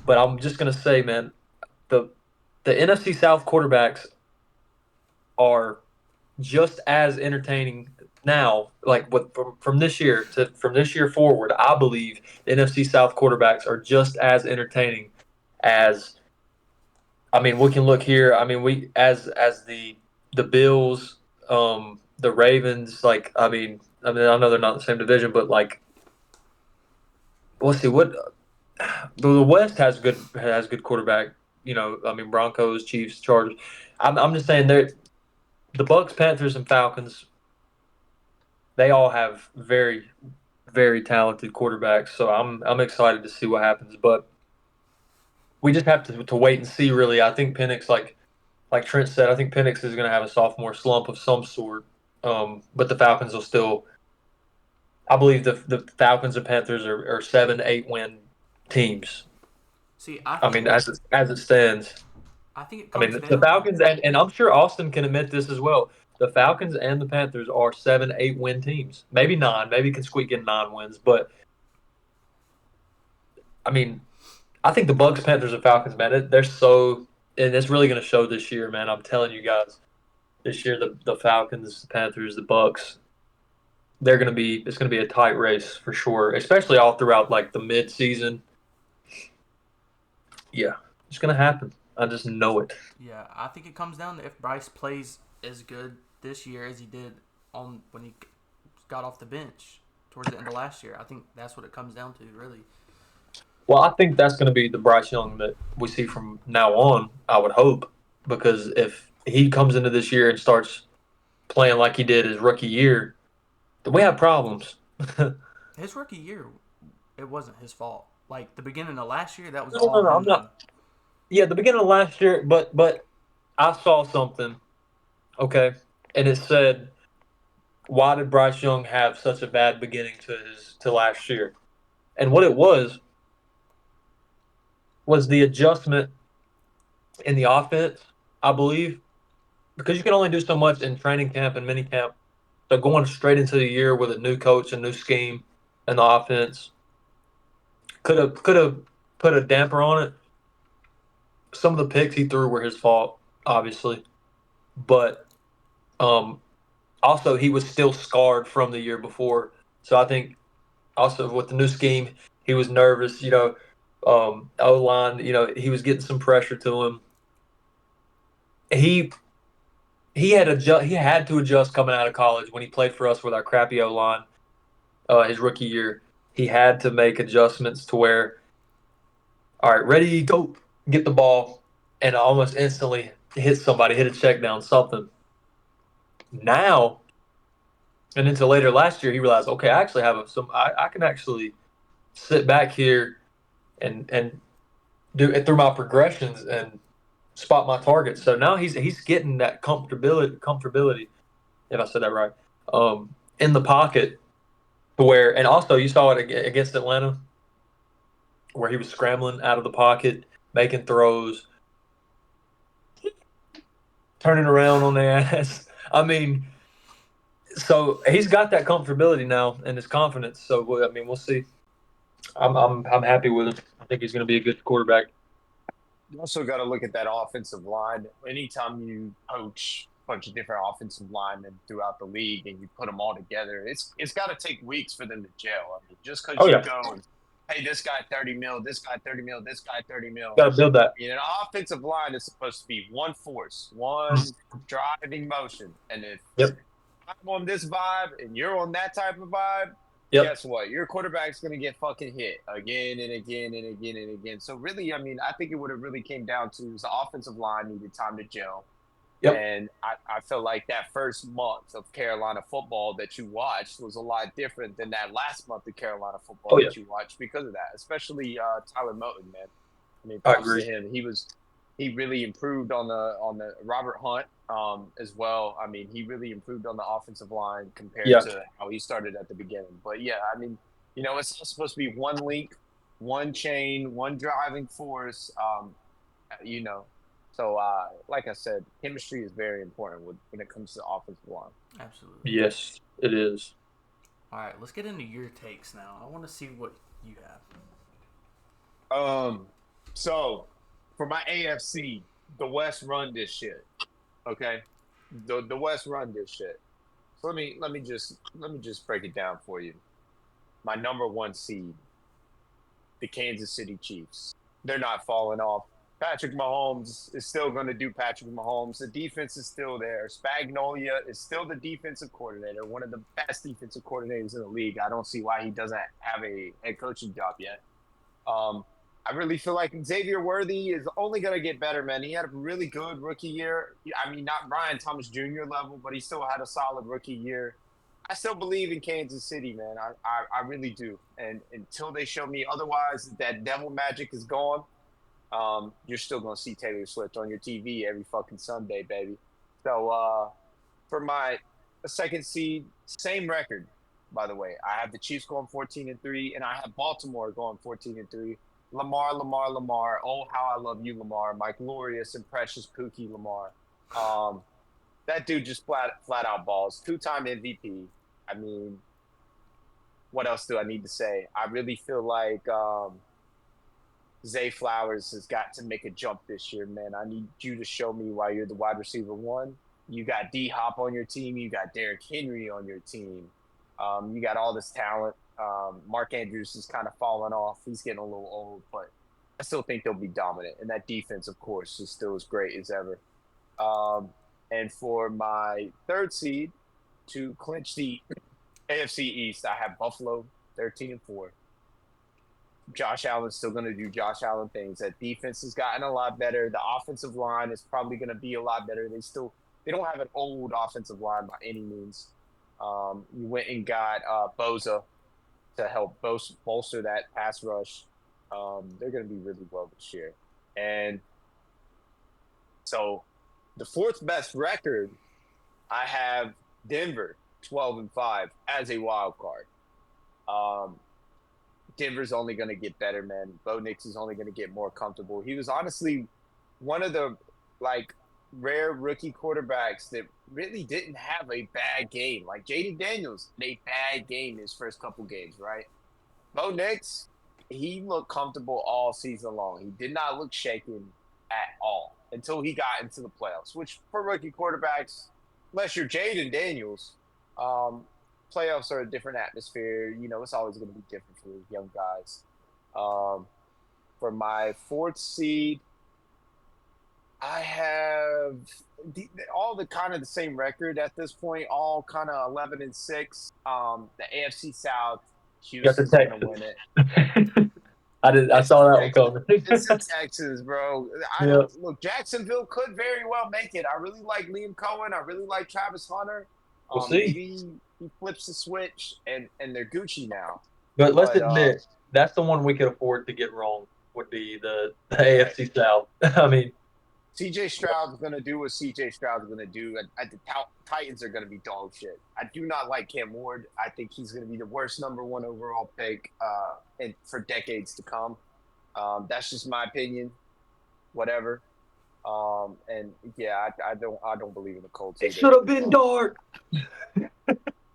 B: But I'm just gonna say, man, the NFC South quarterbacks are just as entertaining now, like from this year forward. I believe the NFC South quarterbacks are just as entertaining as. I mean, we can look here. I mean, we as the Bills, the Ravens. Like, I know they're not in the same division, but like, let's see what the West has good quarterback. I mean, Broncos, Chiefs, Chargers. I'm just saying the Bucks, Panthers, and Falcons. They all have very, very talented quarterbacks. So I'm excited to see what happens. But we just have to wait and see. Really, I think Penix, like Trent said, I think Penix is going to have a sophomore slump of some sort. But the Falcons will still. I believe the Falcons and Panthers are 7, 8 win teams.
C: See,
B: I mean, as it stands.
C: I think it
B: I mean,
C: comes
B: the
C: down.
B: Falcons, and I'm sure Austin can admit this as well. The Falcons and the Panthers are 7, 8 win teams. Maybe 9. Maybe can squeak in 9 wins. But, I mean, I think the Bucks, Panthers, and Falcons, man, they're so – and it's really going to show this year, man. I'm telling you guys. This year, the Falcons, the Panthers, the Bucks, it's going to be a tight race for sure, especially all throughout, like, the mid-season. Yeah, it's going to happen. I just know it.
C: Yeah, I think it comes down to if Bryce plays as good this year as he did when he got off the bench towards the end of last year. I think that's what it comes down to, really.
B: Well, I think that's going to be the Bryce Young that we see from now on, I would hope, because if he comes into this year and starts playing like he did his rookie year, then we have problems.
C: His rookie year, it wasn't his fault. Like the beginning of last year, that was
B: No,
C: all
B: no, I'm
C: him.
B: not. Yeah, the beginning of last year, but I saw something, okay, and it said, why did Bryce Young have such a bad beginning to last year? And what it was the adjustment in the offense, I believe, because you can only do so much in training camp and mini camp. So going straight into the year with a new coach, a new scheme, and the offense could have put a damper on it. Some of the picks he threw were his fault, obviously, but also he was still scarred from the year before. So I think also with the new scheme, he was nervous. O line, he was getting some pressure to him. He he had to adjust coming out of college when he played for us with our crappy O line. His rookie year, he had to make adjustments to where, all right, ready, go, get the ball, and almost instantly hit somebody, hit a check down, something. Now, and into later last year, he realized, okay, I actually have I can actually sit back here and do it through my progressions and spot my targets. So now he's getting that comfortability, if I said that right, in the pocket to where, and also you saw it against Atlanta where he was scrambling out of the pocket, making throws, turning around on their ass. I mean, so he's got that comfortability now and his confidence. So I mean, we'll see. I'm happy with him. I think he's going to be a good quarterback.
A: You also got to look at that offensive line. Anytime you coach a bunch of different offensive linemen throughout the league and you put them all together, it's got to take weeks for them to gel. I mean, just because
B: Oh
A: you
B: yeah,
A: go and, hey, this guy 30 mil, this guy 30 mil, this guy 30 mil.
B: got to build that.
A: An offensive line is supposed to be one force, one driving motion. And if
B: Yep.
A: I'm on this vibe and you're on that type of vibe,
B: Yep.
A: guess what? Your quarterback's going to get fucking hit again and again and again and again. So really, I mean, I think it would have really came down to the offensive line needed time to gel.
B: Yep.
A: And I feel like that first month of Carolina football that you watched was a lot different than that last month of Carolina football that you watched because of that, especially Tyler Moton, man. I mean, props to him. He really improved on the Robert Hunt as well. I mean, he really improved on the offensive line compared to how he started at the beginning. But yeah, I mean, it's supposed to be one link, one chain, one driving force. So like I said, chemistry is very important when it comes to the offensive line.
C: Absolutely.
B: Yes, it is.
C: All right, let's get into your takes now. I want to see what you have.
A: So for my AFC, the West run this shit. Okay, the West run this shit. So let me just break it down for you. My number one seed, the Kansas City Chiefs. They're not falling off. Patrick Mahomes is still going to do Patrick Mahomes. The defense is still there. Spagnolia is still the defensive coordinator, one of the best defensive coordinators in the league. I don't see why he doesn't have a head coaching job yet. I really feel like Xavier Worthy is only going to get better, man. He had a really good rookie year. I mean, not Brian Thomas Jr. level, but he still had a solid rookie year. I still believe in Kansas City, man. I really do. And until they show me otherwise, that devil magic is gone. You're still going to see Taylor Swift on your TV every fucking Sunday, baby. So for my second seed, same record, by the way. I have the Chiefs going 14-3, and I have Baltimore going 14-3. Lamar. Oh, how I love you, Lamar. My glorious and precious Pookie Lamar. That dude just flat out balls. 2-time MVP. I mean, what else do I need to say? I really feel like Zay Flowers has got to make a jump this year, man. I need you to show me why you're the wide receiver one. You got D-Hop on your team. You got Derrick Henry on your team. You got all this talent. Mark Andrews is kind of falling off. He's getting a little old, but I still think they'll be dominant. And that defense, of course, is still as great as ever. And for my third seed to clinch the AFC East, I have Buffalo 13-4. Josh Allen's still going to do Josh Allen things. That defense has gotten a lot better. The offensive line is probably going to be a lot better. They don't have an old offensive line by any means. You went and got Boza to help bolster that pass rush. They're going to be really well this year. And so the fourth best record, I have Denver 12-5 as a wild card. Denver's only going to get better, man. Bo Nix is only going to get more comfortable. He was honestly one of the rare rookie quarterbacks that really didn't have a bad game. Like Jaden Daniels had a bad game his first couple games, right? Bo Nix, he looked comfortable all season long. He did not look shaken at all until he got into the playoffs, which for rookie quarterbacks, unless you're Jaden Daniels, playoffs are a different atmosphere. You know, it's always going to be different for young guys. For my fourth seed, I have all the kind of the same record at this point, all kind of 11-6. The AFC South, Houston's going to win it.
B: I saw that one coming.
A: It's in Texas, bro. Look, Jacksonville could very well make it. I really like Liam Cohen. I really like Travis Hunter.
B: We'll see.
A: Maybe he flips the switch and they're Gucci now.
B: But let's admit, that's the one we could afford to get wrong, would be the AFC South. I mean,
A: CJ Stroud's going to do what CJ Stroud's going to do. The Titans are going to be dog shit. I do not like Cam Ward. I think he's going to be the worst number one overall pick for decades to come. That's just my opinion. Whatever. And yeah, I don't believe in the Colts.
B: It should have been Dart.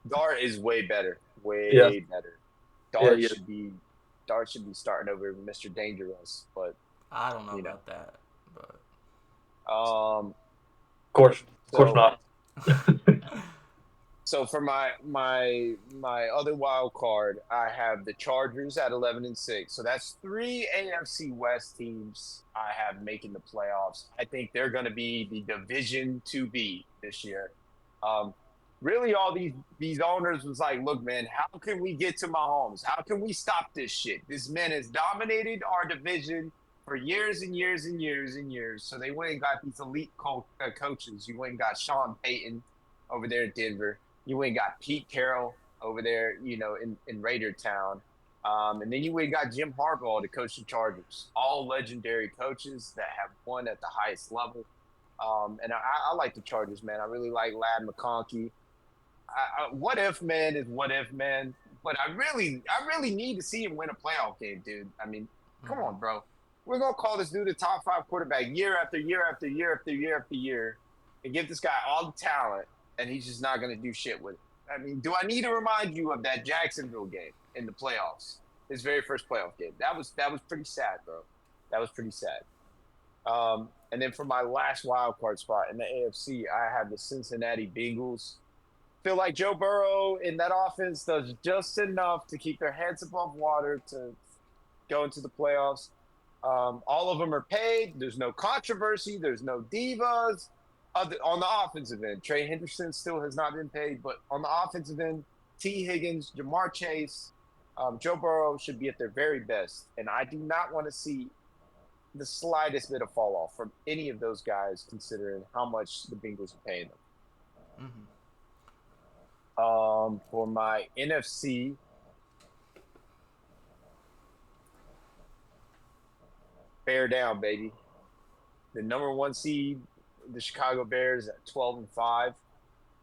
A: Dart is way better. Way better. Dart should be starting over Mr. Dangerous, but
C: I don't know about that. But
B: of course not.
A: So for my other wild card, I have the Chargers at 11-6. So that's 3 AFC West teams I have making the playoffs. I think they're going to be the Division 2B this year. Really, all these owners was like, look, man, how can we get to Mahomes? How can we stop this shit? This man has dominated our division for years and years and years and years. So they went and got these elite coaches. You went and got Sean Payton over there at Denver. You went and got Pete Carroll over there, in Raider Town. And then you went and got Jim Harbaugh to coach the Chargers. All legendary coaches that have won at the highest level. And I like the Chargers, man. I really like Ladd McConkey. What if, man, is what if, man. But I really need to see him win a playoff game, dude. I mean, come on, bro. We're going to call this dude a top 5 quarterback year after year after year after year after year and give this guy all the talent, and he's just not going to do shit with it. I mean, do I need to remind you of that Jacksonville game in the playoffs his very first playoff game. That was pretty sad, bro. That was pretty sad. And then for my last wild card spot in the AFC, I have the Cincinnati Bengals. Feel like Joe Burrow in that offense does just enough to keep their heads above water to go into the playoffs. All of them are paid. There's no controversy. There's no divas. On the offensive end, Trey Henderson still has not been paid, but on the offensive end, T. Higgins, Jamar Chase, Joe Burrow should be at their very best. And I do not want to see the slightest bit of fall off from any of those guys, considering how much the Bengals are paying them. For my NFC, bear down, baby. The number 1 seed, the Chicago Bears at 12-5.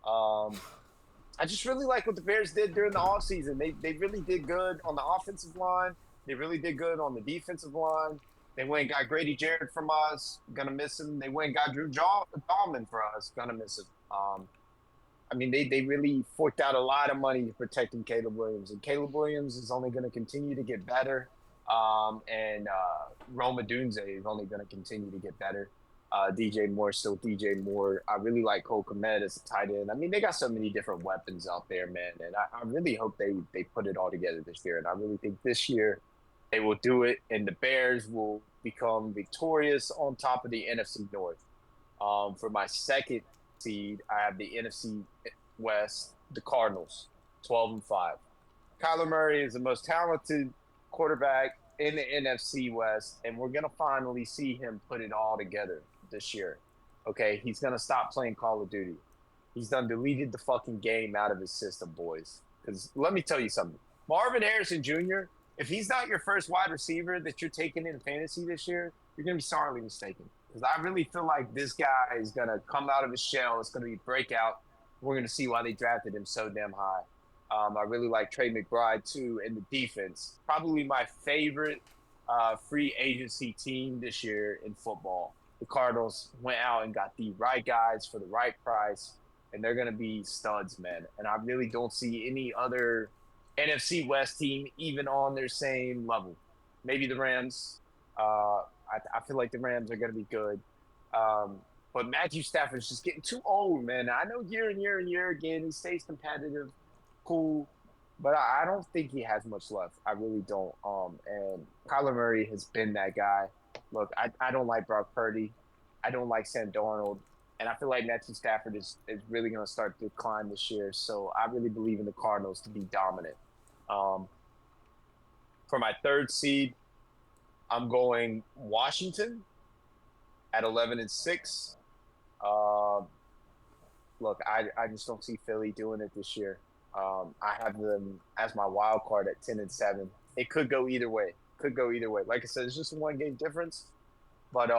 A: I just really like what the Bears did during the offseason. They really did good on the offensive line. They really did good on the defensive line. They went and got Grady Jarrett from us. Gonna miss him. They went and got Drew Dahlman for us. Gonna miss him. I mean, they really forked out a lot of money protecting Caleb Williams. And Caleb Williams is only going to continue to get better. And Rome Odunze is only going to continue to get better. DJ Moore still DJ Moore. I really like Cole Kmet as a tight end. I mean, they got so many different weapons out there, man. And I really hope they put it all together this year. And I really think this year they will do it. And the Bears will become victorious on top of the NFC North. For my second seed, I have the NFC West, the Cardinals, 12-5. Kyler Murray is the most talented quarterback in the NFC West, and we're going to finally see him put it all together this year. Okay, he's going to stop playing Call of Duty. He's done deleted the fucking game out of his system, boys. Because let me tell you something. Marvin Harrison Jr., if he's not your first wide receiver that you're taking in fantasy this year, you're going to be sorely mistaken. Because I really feel like this guy is going to come out of his shell. It's going to be breakout. We're going to see why they drafted him so damn high. I really like Trey McBride, too, in the defense. Probably my favorite free agency team this year in football. The Cardinals went out and got the right guys for the right price, and they're going to be studs, man. And I really don't see any other NFC West team even on their same level. Maybe the Rams. I feel like the Rams are going to be good. But Matthew Stafford's just getting too old, man. I know year and year again, he stays competitive, cool, but I don't think he has much left. I really don't. And Kyler Murray has been that guy. Look, I don't like Brock Purdy. I don't like Sam Darnold. And I feel like Matthew Stafford is really going to start to decline this year. So I really believe in the Cardinals to be dominant. For my third seed, I'm going Washington at 11-6. Look, I just don't see Philly doing it this year. I have them as my wild card at 10-7. It could go either way. Like I said, it's just a 1-game difference. But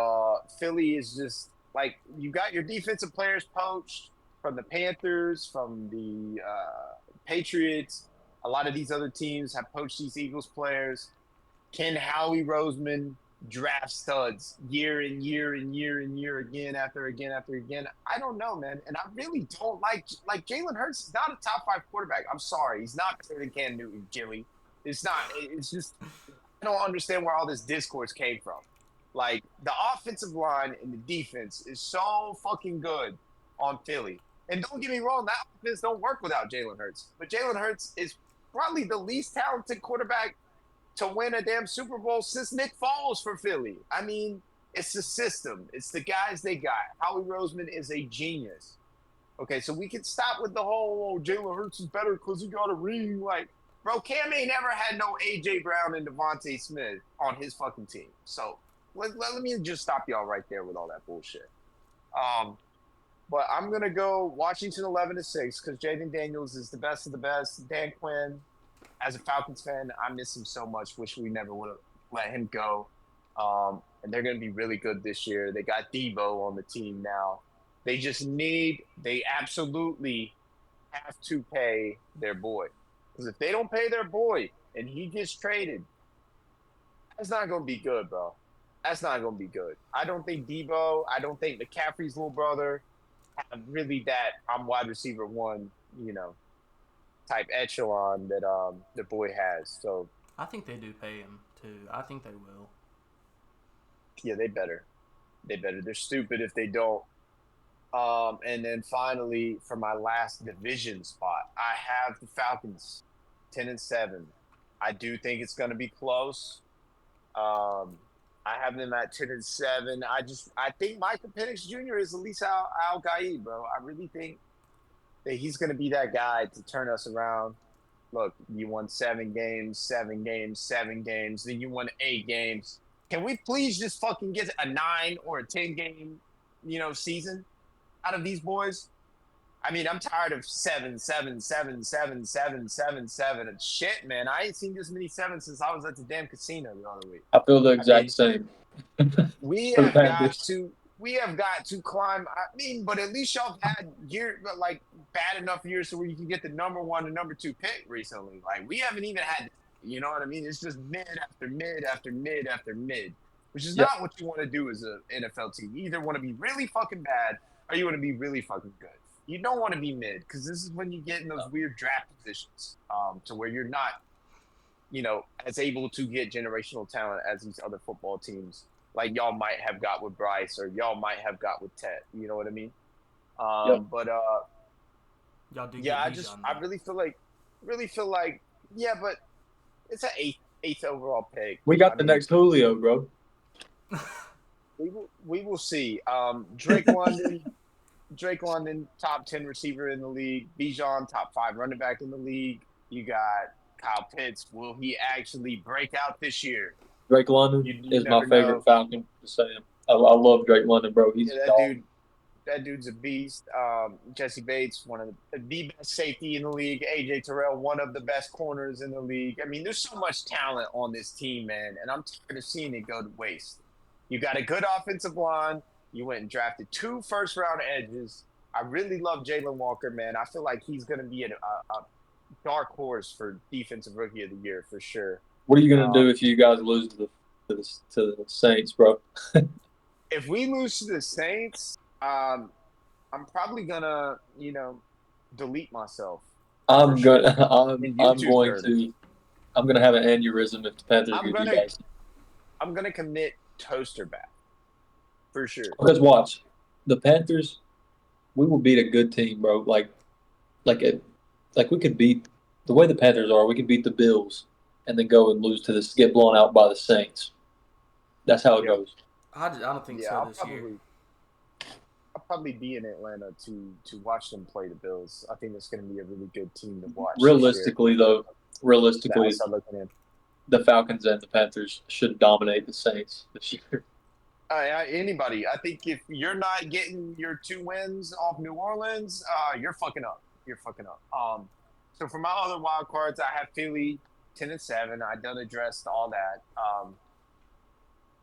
A: Philly is just like, you got your defensive players poached from the Panthers, from the Patriots. A lot of these other teams have poached these Eagles players. Can Howie Roseman draft studs year and year again after again? I don't know, man. And I really don't like Jalen Hurts is not a top 5 quarterback. I'm sorry. He's not better than Cam Newton, Jimmy. It's not. It's just, I don't understand where all this discourse came from. Like, the offensive line and the defense is so fucking good on Philly. And don't get me wrong, that offense don't work without Jalen Hurts. But Jalen Hurts is probably the least talented quarterback to win a damn Super Bowl since Nick Foles for Philly. I mean, it's the system. It's the guys they got. Howie Roseman is a genius. Okay, so we can stop with the whole, Jalen Hurts is better because he got a ring. Like, bro, Cam ain't never had no A.J. Brown and Devontae Smith on his fucking team. So let me just stop y'all right there with all that bullshit. But I'm going to go Washington 11-6 because Jaden Daniels is the best of the best. Dan Quinn, as a Falcons fan, I miss him so much. Wish we never would have let him go. And they're going to be really good this year. They got Debo on the team now. They absolutely have to pay their boy. Because if they don't pay their boy and he gets traded, that's not going to be good, bro. That's not going to be good. I don't think Debo, I don't think McCaffrey's little brother have really that I'm wide receiver one, type echelon that the boy has. So
C: I think they do pay him too. I think they will.
A: Yeah, they better. They better. They're stupid if they don't. And then finally, for my last division spot, I have the Falcons, 10-7. I do think it's going to be close. I have them at 10-7. I think Michael Penix Jr. is at least Al Gaid, bro. I really think that he's going to be that guy to turn us around. Look, you won 7 games, 7 games, 7 games. Then you won 8 games. Can we please just fucking get a 9 or a 10 game, season out of these boys? I mean, I'm tired of 7, 7, 7, 7, 7, 7, 7. And shit, man. I ain't seen this many 7s since I was at the damn casino the other week.
B: I feel the
A: I
B: exact
A: mean,
B: same.
A: we
B: For the
A: have got
B: Panthers.
A: to climb. I mean, but at least y'all have had bad enough years so where you can get the number 1 and number 2 pick recently. Like, we haven't even had, you know what I mean? It's just mid after mid after mid after mid, which is not what you want to do as an NFL team. You either want to be really fucking bad or you want to be really fucking good. You don't want to be mid because this is when you get in those weird draft positions to where you're not, as able to get generational talent as these other football teams like y'all might have got with Bryce or y'all might have got with Ted. You know what I mean? But
C: Y'all do
A: yeah,
C: get
A: I really feel like, yeah, but it's an eighth overall pick.
B: We got the next Julio, bro.
A: We will see. Drake London, top 10 receiver in the league. Bijan, top 5 running back in the league. You got Kyle Pitts. Will he actually break out this year?
B: Drake London is my favorite Falcon. Just saying, I love Drake London, bro. He's a dog.
A: That dude's a beast. Jesse Bates, one of the best safety in the league. AJ Terrell, one of the best corners in the league. I mean, there's so much talent on this team, man, and I'm tired of seeing it go to waste. You got a good offensive line. You went and drafted 2 first-round edges. I really love Jalen Walker, man. I feel like he's going to be a dark horse for Defensive Rookie of the Year for sure.
B: What are you going to do if you guys lose to the Saints, bro?
A: If we lose to the Saints, I'm probably gonna, delete myself.
B: I'm going to have an aneurysm if the Panthers beat you guys.
A: I'm gonna commit toaster back for sure.
B: Because watch, the Panthers, we will beat a good team, bro. Like we could beat the way the Panthers are. We could beat the Bills and then go and get blown out by the Saints. That's how it goes.
C: I don't think so this year.
A: I'll probably be in Atlanta to watch them play the Bills. I think it's going to be a really good team to watch.
B: Realistically, the Falcons and the Panthers should dominate the Saints this year.
A: Anybody. I think if you're not getting your 2 wins off New Orleans, you're fucking up. So for my other wild cards, I have Philly 10-7. I done addressed all that.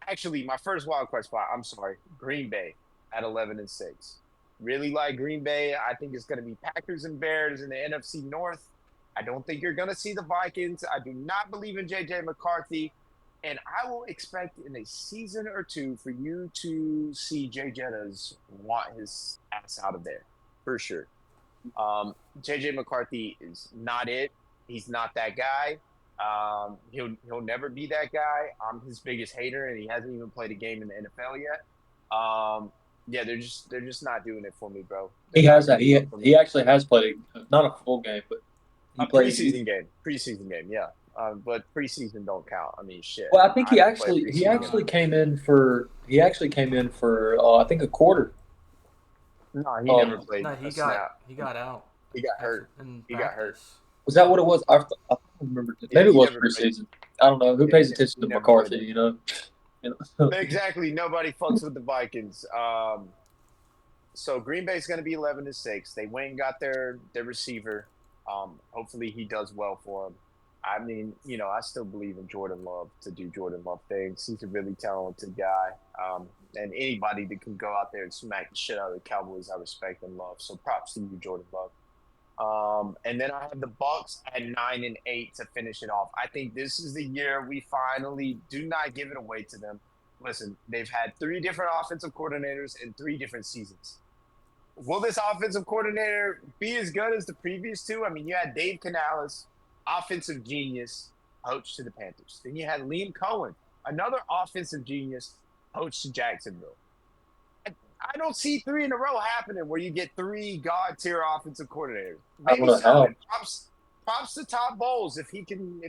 A: Actually, my first wild card spot, I'm sorry, Green Bay at 11-6. Really like Green Bay. I think it's going to be Packers and Bears in the NFC North. I don't think you're going to see the Vikings. I do not believe in J.J. McCarthy. And I will expect in a season or 2 for you to see Jay Jettas want his ass out of there, for sure. J.J. McCarthy is not it. He's not that guy. He'll never be that guy. I'm his biggest hater, and he hasn't even played a game in the NFL yet. Yeah, they're just not doing it for me, bro.
B: He actually has played not a full game, but
A: a preseason game, yeah. But preseason don't count. I mean, shit.
B: Well, I think he actually came in for I think a quarter.
A: No, he never played.
C: No, he got out.
A: He got hurt. Got hurt.
B: Was that what it was? I don't remember. Maybe it was preseason. I don't know. Who pays attention to McCarthy? You know.
A: Exactly. Nobody fucks with the Vikings. So Green Bay's going to be 11-6. They went and got their receiver. Hopefully he does well for them. I mean, I still believe in Jordan Love to do Jordan Love things. He's a really talented guy. And anybody that can go out there and smack the shit out of the Cowboys, I respect and love. So props to you, Jordan Love. And then I have the Bucs at 9-8 to finish it off. I think this is the year we finally do not give it away to them. Listen, they've had 3 different offensive coordinators in 3 different seasons. Will this offensive coordinator be as good as the previous 2? I mean, you had Dave Canales, offensive genius. poached to the Panthers. Then you had Liam Cohen, another offensive genius, poached to Jacksonville. I don't see 3 in a row happening where you get 3 god tier offensive coordinators.
B: I
A: Maybe
B: don't know
A: so.
B: how.
A: And props to Todd Bowles if he can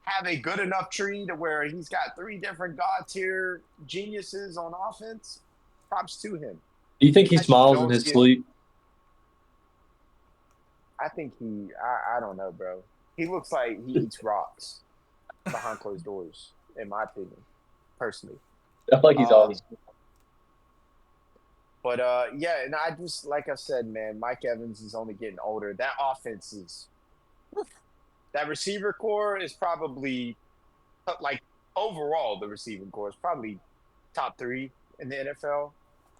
A: have a good enough tree to where he's got 3 different god tier geniuses on offense. Props to him.
B: Do you think he
A: I just
B: smiles in
A: don't
B: his
A: see it.
B: sleep?
A: I think I don't know, bro. He looks like he eats rocks behind closed doors, in my opinion, personally.
B: I feel like he's always.
A: But yeah, and I just like I said, man, Mike Evans is only getting older. That offense is that receiver core is probably like overall the receiving core is probably top 3 in the NFL.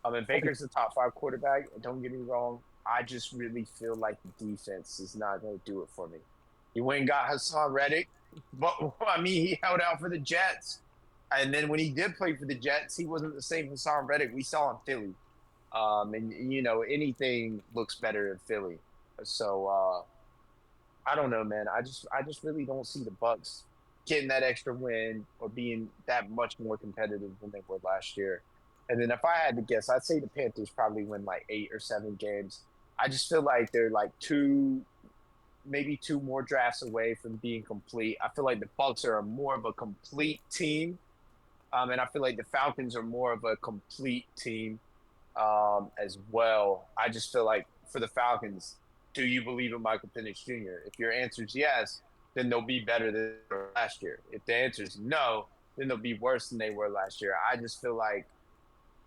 A: And Baker's the top 5 quarterback. And don't get me wrong, I just really feel like the defense is not going to do it for me. You went and got Hassan Reddick, but I mean, he held out for the Jets. And then when he did play for the Jets, he wasn't the same Hassan Reddick we saw in Philly. And anything looks better in Philly. So I don't know, man. I just really don't see the Bucs getting that extra win or being that much more competitive than they were last year. And then if I had to guess, I'd say the Panthers probably win like 8 or 7 games. I just feel like they're like 2 more drafts away from being complete. I feel like the Bucs are more of a complete team. And I feel like the Falcons are more of a complete team as well. I just feel like for the Falcons, do you believe in Michael Penix Jr.? If your answer is yes, then they'll be better than they were last year. If the answer is no, then they'll be worse than they were last year. I just feel like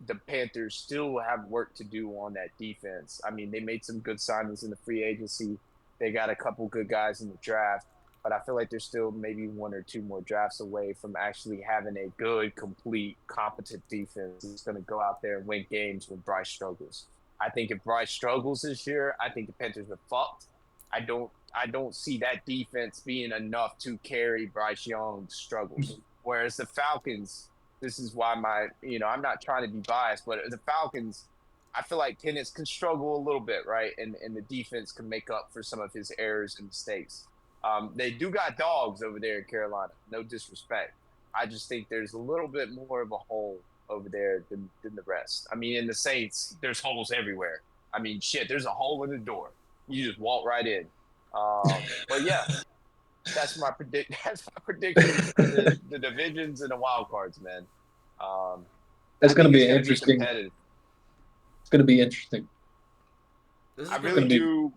A: the Panthers still have work to do on that defense. I mean, they made some good signings in the free agency. They got a couple good guys in the draft, but I feel like they're still maybe 1 or 2 more drafts away from actually having a good, complete, competent defense that's going to go out there and win games when Bryce struggles. I think if Bryce struggles this year, I think the Panthers are fucked. I don't see that defense being enough to carry Bryce Young's struggles. Whereas the Falcons, this is why I'm not trying to be biased, but the Falcons, I feel like Penix can struggle a little bit, right? And the defense can make up for some of his errors and mistakes. They do got dogs over there in Carolina. No disrespect. I just think there's a little bit more of a hole over there than the rest. I mean, in the Saints, there's holes everywhere. I mean, shit, there's a hole in the door. You just walk right in. But yeah, that's my prediction for the divisions and the wild cards, man.
B: That's going to be
A: gonna
B: interesting.
A: Competitive.
B: It's going to be interesting.
A: I really do.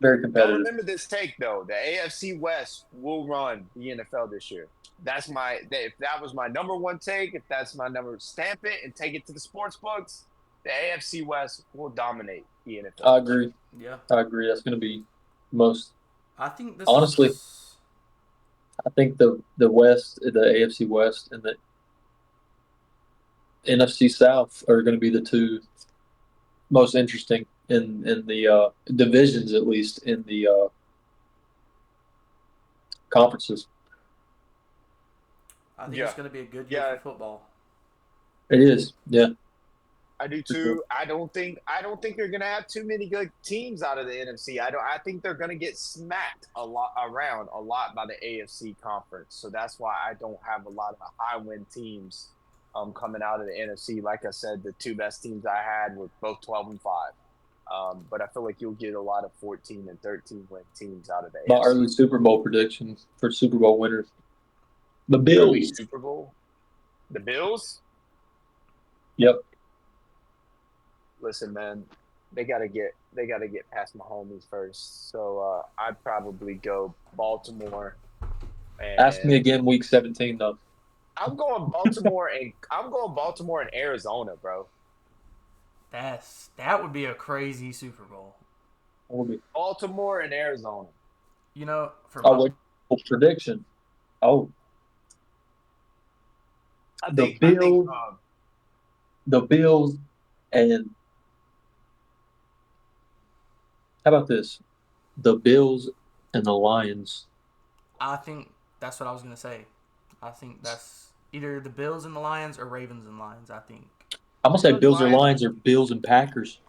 B: Very competitive.
A: Remember this take though: the AFC West will run the NFL this year. That's if that was my number 1 take, if that's my number, stamp it and take it to the sports books. The AFC West will dominate the NFL.
B: I agree.
C: Yeah,
B: I agree. That's going to be most.
C: I think this.
B: Honestly, I think the West, the AFC West, and the NFC South are going to be the 2 most interesting in the divisions, at least in the conferences.
C: I think it's going to be a good year for football.
B: It is, yeah.
A: I do too. I don't think you're gonna have too many good teams out of the NFC. I think they're gonna get smacked a lot by the AFC conference. So that's why I don't have a lot of high win teams coming out of the NFC. Like I said, the 2 best teams I had were both 12-5. But I feel like you'll get a lot of 14 and 13 win teams out of the AFC.
B: My early Super Bowl predictions for Super Bowl winners. The Bills.
A: Early Super Bowl. The Bills?
B: Yep.
A: Listen, man, they gotta get past Mahomes first. So I'd probably go Baltimore.
B: Ask me again, Week 17 though.
A: I'm going Baltimore and Arizona, bro.
C: That would be a crazy Super Bowl.
A: Baltimore and Arizona.
B: What prediction? Oh, the Bills, and how about this? The Bills and the Lions.
C: I think that's what I was gonna say. I think that's either the Bills and the Lions or Ravens and Lions. I think.
B: I'm gonna say Bills or Lions or Bills and Packers.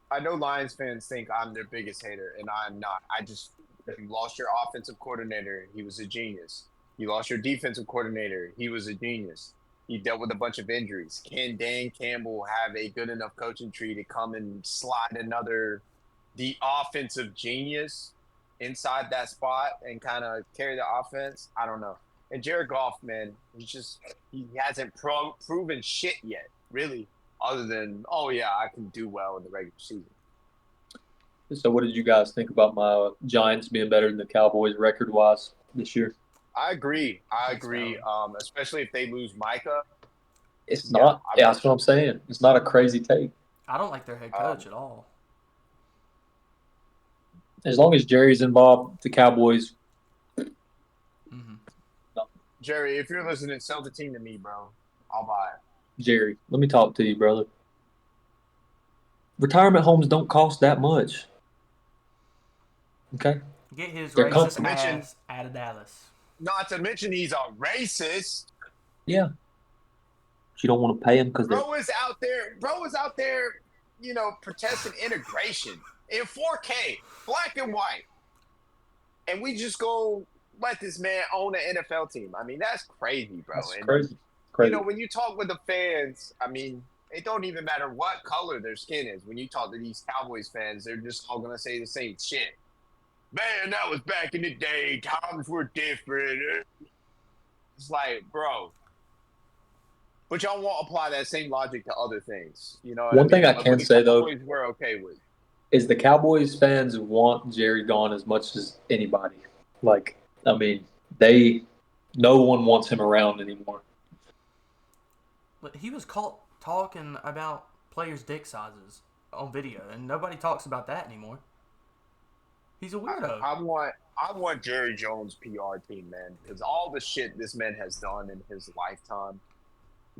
A: I know Lions fans think I'm their biggest hater, and I'm not. You lost your offensive coordinator. He was a genius. You lost your defensive coordinator. He was a genius. He dealt with a bunch of injuries. Can Dan Campbell have a good enough coaching tree to come and slide the offensive genius inside that spot and kind of carry the offense? I don't know. And Jared Goff, man, he hasn't proven shit yet, really, other than, oh yeah, I can do well in the regular season.
B: So, what did you guys think about my Giants being better than the Cowboys record-wise this year?
A: I agree. I
C: That's
A: agree.
C: valid.
A: Especially if they lose Micah.
B: It's not.
A: Yeah,
B: That's what I'm saying. It's not a crazy take.
C: I don't like their head coach at all.
B: As long as Jerry's involved, the Cowboys.
C: Mm-hmm.
A: Jerry, if you're listening, sell the team to me, bro. I'll buy it.
B: Jerry, let me talk to you, brother. Retirement homes don't cost that much. Okay?
C: Get his
B: They're
C: racist
A: mention-
C: ass out of Dallas.
A: Not to mention he's a racist.
B: Yeah. But you don't want to pay him because they're.
A: Bro is out there, protesting integration in 4K, black and white. And we just go let this man own an NFL team. I mean, that's crazy, bro.
B: That's
A: And,
B: crazy.
A: when you talk with the fans, I mean, it don't even matter what color their skin is. When you talk to these Cowboys fans, they're just all going to say the same shit. Man, that was back in the day. Times were different. It's like, bro. But y'all won't apply that same logic to other things. You know what
B: One thing I
A: Like,
B: can
A: the
B: say, though,
A: Cowboys we're okay with.
B: is the Cowboys fans want Jerry gone as much as anybody. Like, I mean, no one wants him around anymore.
C: But he was caught talking about players' dick sizes on video, and nobody talks about that anymore. He's a weirdo.
A: I want Jerry Jones' PR team, man, because all the shit this man has done in his lifetime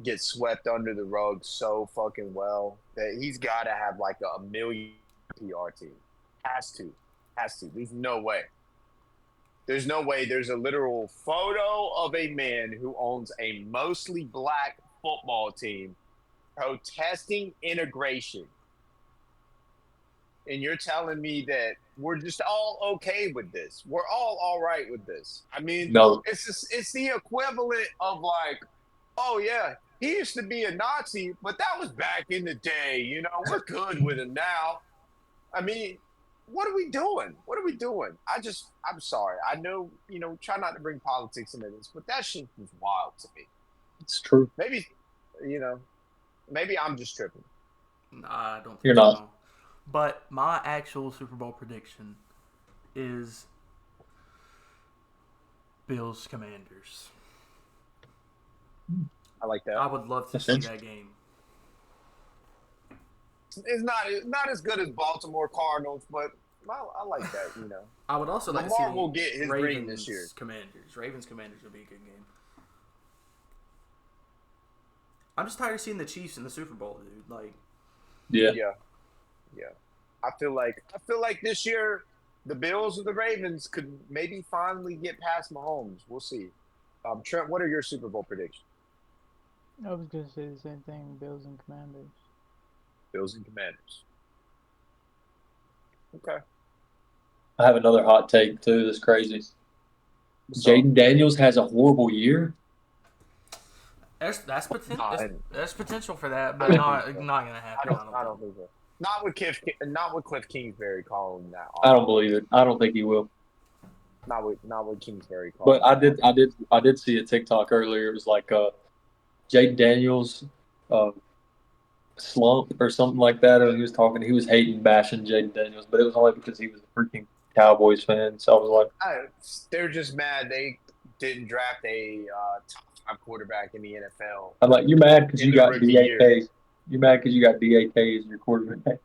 A: gets swept under the rug so fucking well that he's got to have like a million PR team. Has to. There's no way. There's a literal photo of a man who owns a mostly black football team protesting integration. And you're telling me that we're just all okay with this. We're all right with this. I mean,
B: No.
A: it's the equivalent of like, oh yeah, he used to be a Nazi, but that was back in the day. We're good with him now. I mean, what are we doing? I'm sorry. I know, try not to bring politics into this, but that shit was wild to me.
B: It's true.
A: Maybe, maybe I'm just tripping.
C: Nah, I don't think
B: You're not.
C: so. But my actual Super Bowl prediction is Bills Commanders.
A: I like that.
C: I would love to see that game.
A: It's not as good as Baltimore Cardinals, but I like that.
C: I would also like to
A: Lamar
C: see
A: will get his ring
C: Ravens
A: this year.
C: Commanders. Ravens Commanders will be a good game. I'm just tired of seeing the Chiefs in the Super Bowl, dude. Like,
B: Yeah.
A: I feel like this year the Bills or the Ravens could maybe finally get past Mahomes. We'll see. Trent, what are your Super Bowl predictions?
D: I was gonna say the same thing. Bills and Commanders.
A: Bills and Commanders. Okay.
B: I have another hot take, too, that's crazy. Jaden Daniels has a horrible year.
C: That's potential for that, but
A: I don't
C: not
A: think so.
C: gonna happen.
A: I don't think so. Not with Cliff Kingsbury calling that.
B: I don't believe it. I don't think he will.
A: Not with Kingsbury calling.
B: But I did see a TikTok earlier. It was like Jaden Daniels slump or something like that. And he was bashing Jaden Daniels, but it was only because he was a freaking Cowboys fan. So I was like,
A: they're just mad they didn't draft a top 5 quarterback in the NFL.
B: I'm like, you're mad because you got
A: rookie year.
B: DAK. You're mad because you got DAK as your quarterback.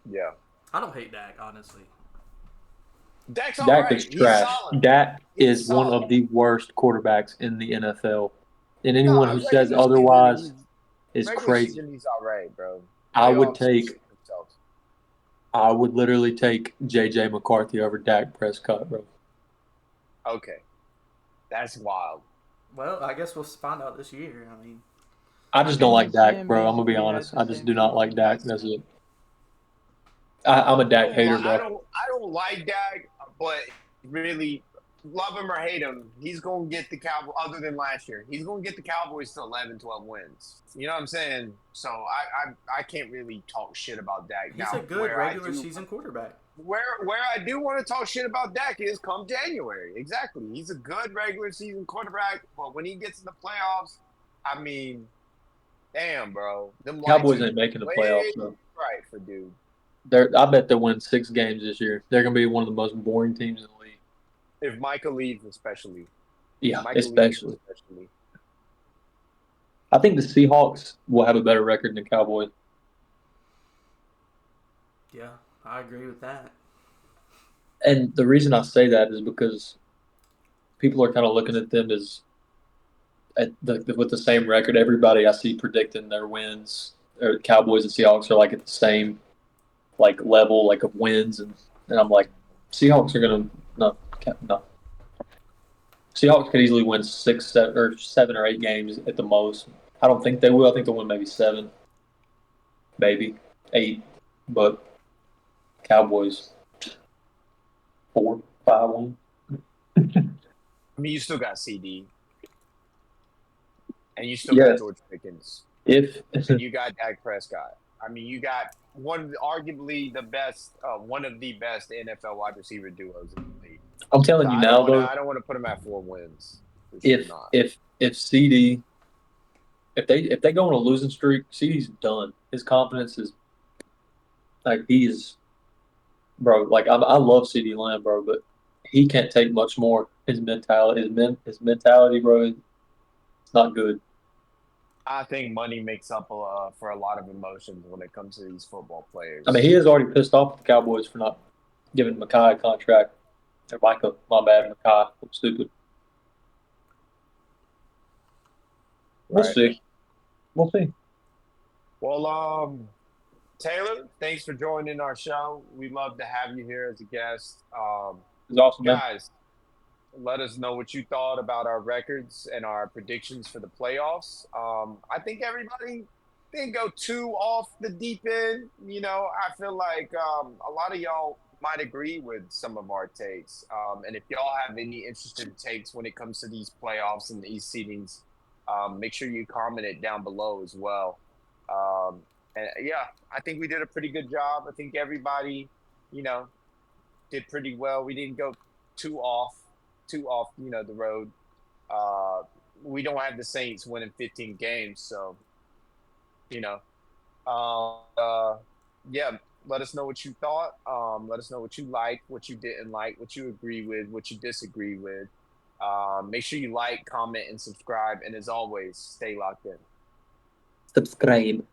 A: Yeah.
C: I don't hate Dak, honestly.
A: Dak's all
B: Dak
A: right.
B: is trash. Dak
A: He's
B: is one
A: solid.
B: of the worst quarterbacks in the NFL. And anyone who says
A: regular
B: otherwise
A: season,
B: is
A: regular
B: crazy.
A: season, he's all right, bro.
B: I would
A: Playoffs,
B: take
A: shit themselves.
B: I would literally take J.J. McCarthy over Dak Prescott, bro.
A: Okay. That's wild.
C: Well, I guess we'll find out this year. I mean,
B: I just don't like Dak,
D: Sam
B: bro. I'm going to be
D: basically
B: honest.
D: has the
B: I just
D: same
B: do not
D: thing.
B: like Dak. That's it. I'm a Dak hater,
A: I
B: bro.
A: don't like Dak, but really love him or hate him, he's gonna get the Cowboys. Other than last year, he's gonna get the Cowboys to 11, 12 wins. You know what I'm saying? So I can't really talk shit about Dak
C: He's a
A: now.
C: good regular season quarterback.
A: Where I do want to talk shit about Dak is come January. Exactly, he's a good regular season quarterback, but when he gets in the playoffs, I mean, damn, bro, them lights
B: Cowboys
A: are
B: ain't making the
A: way
B: playoffs, though.
A: right for dude.
B: I bet they'll win 6 games this year. They're gonna be one of the most boring teams in the league.
A: If Micah leaves, especially.
B: Yeah,
A: Micah leaves,
B: especially.
A: especially.
B: I think the Seahawks will have a better record than the Cowboys.
C: Yeah, I agree with that.
B: And the reason I say that is because people are kind of looking at them as with the same record. Everybody I see predicting their wins, or Cowboys and Seahawks are like at the same like level like of wins, and I'm like, Seahawks are gonna no. Seahawks could easily win 6, 7 or 8 games at the most. I don't think they will. I think they'll win maybe 7, maybe 8, but Cowboys 4, 5 wins.
A: I mean, you still got CD, and you still got
B: Yes,
A: George Pickens,
B: if
A: and you got Dak Prescott. I mean, you got arguably the best, one of the best NFL wide receiver duos in the league.
B: I'm
A: So
B: telling you now though,
A: I don't want to put him at 4 wins. For sure
B: if
A: not.
B: if CD if they go on a losing streak, CD's done. His confidence is like he's bro. Like I love CD Lamb, bro, but he can't take much more. His mentality, his mentality, bro, it's not good.
A: I think money makes up for a lot of emotions when it comes to these football
B: I mean,
A: players.
B: he is already pissed off at the Cowboys for not giving Mackay a contract. Or Micah, my bad, Mackay. I'm stupid. We'll
A: Right.
B: see. We'll see.
A: Well, Taylor, thanks for joining our show. We love to have you here as a guest.
B: It's awesome, man.
A: Guys, let us know what you thought about our records and our predictions for the playoffs. I think everybody didn't go too off the deep end. You know, I feel like a lot of y'all might agree with some of our takes. And if y'all have any interesting takes when it comes to these playoffs and these seedings, make sure you comment it down below as well. Um, and yeah, I think we did a pretty good job. I think everybody, you know, did pretty well. We didn't go too off the road. Uh, we don't have the Saints winning 15 games, so you know, yeah. Let us know what you thought. Let us know what you liked, what you didn't like, what you agree with, what you disagree with. Make sure you like, comment, and subscribe. And as always, stay locked in.
B: Subscribe.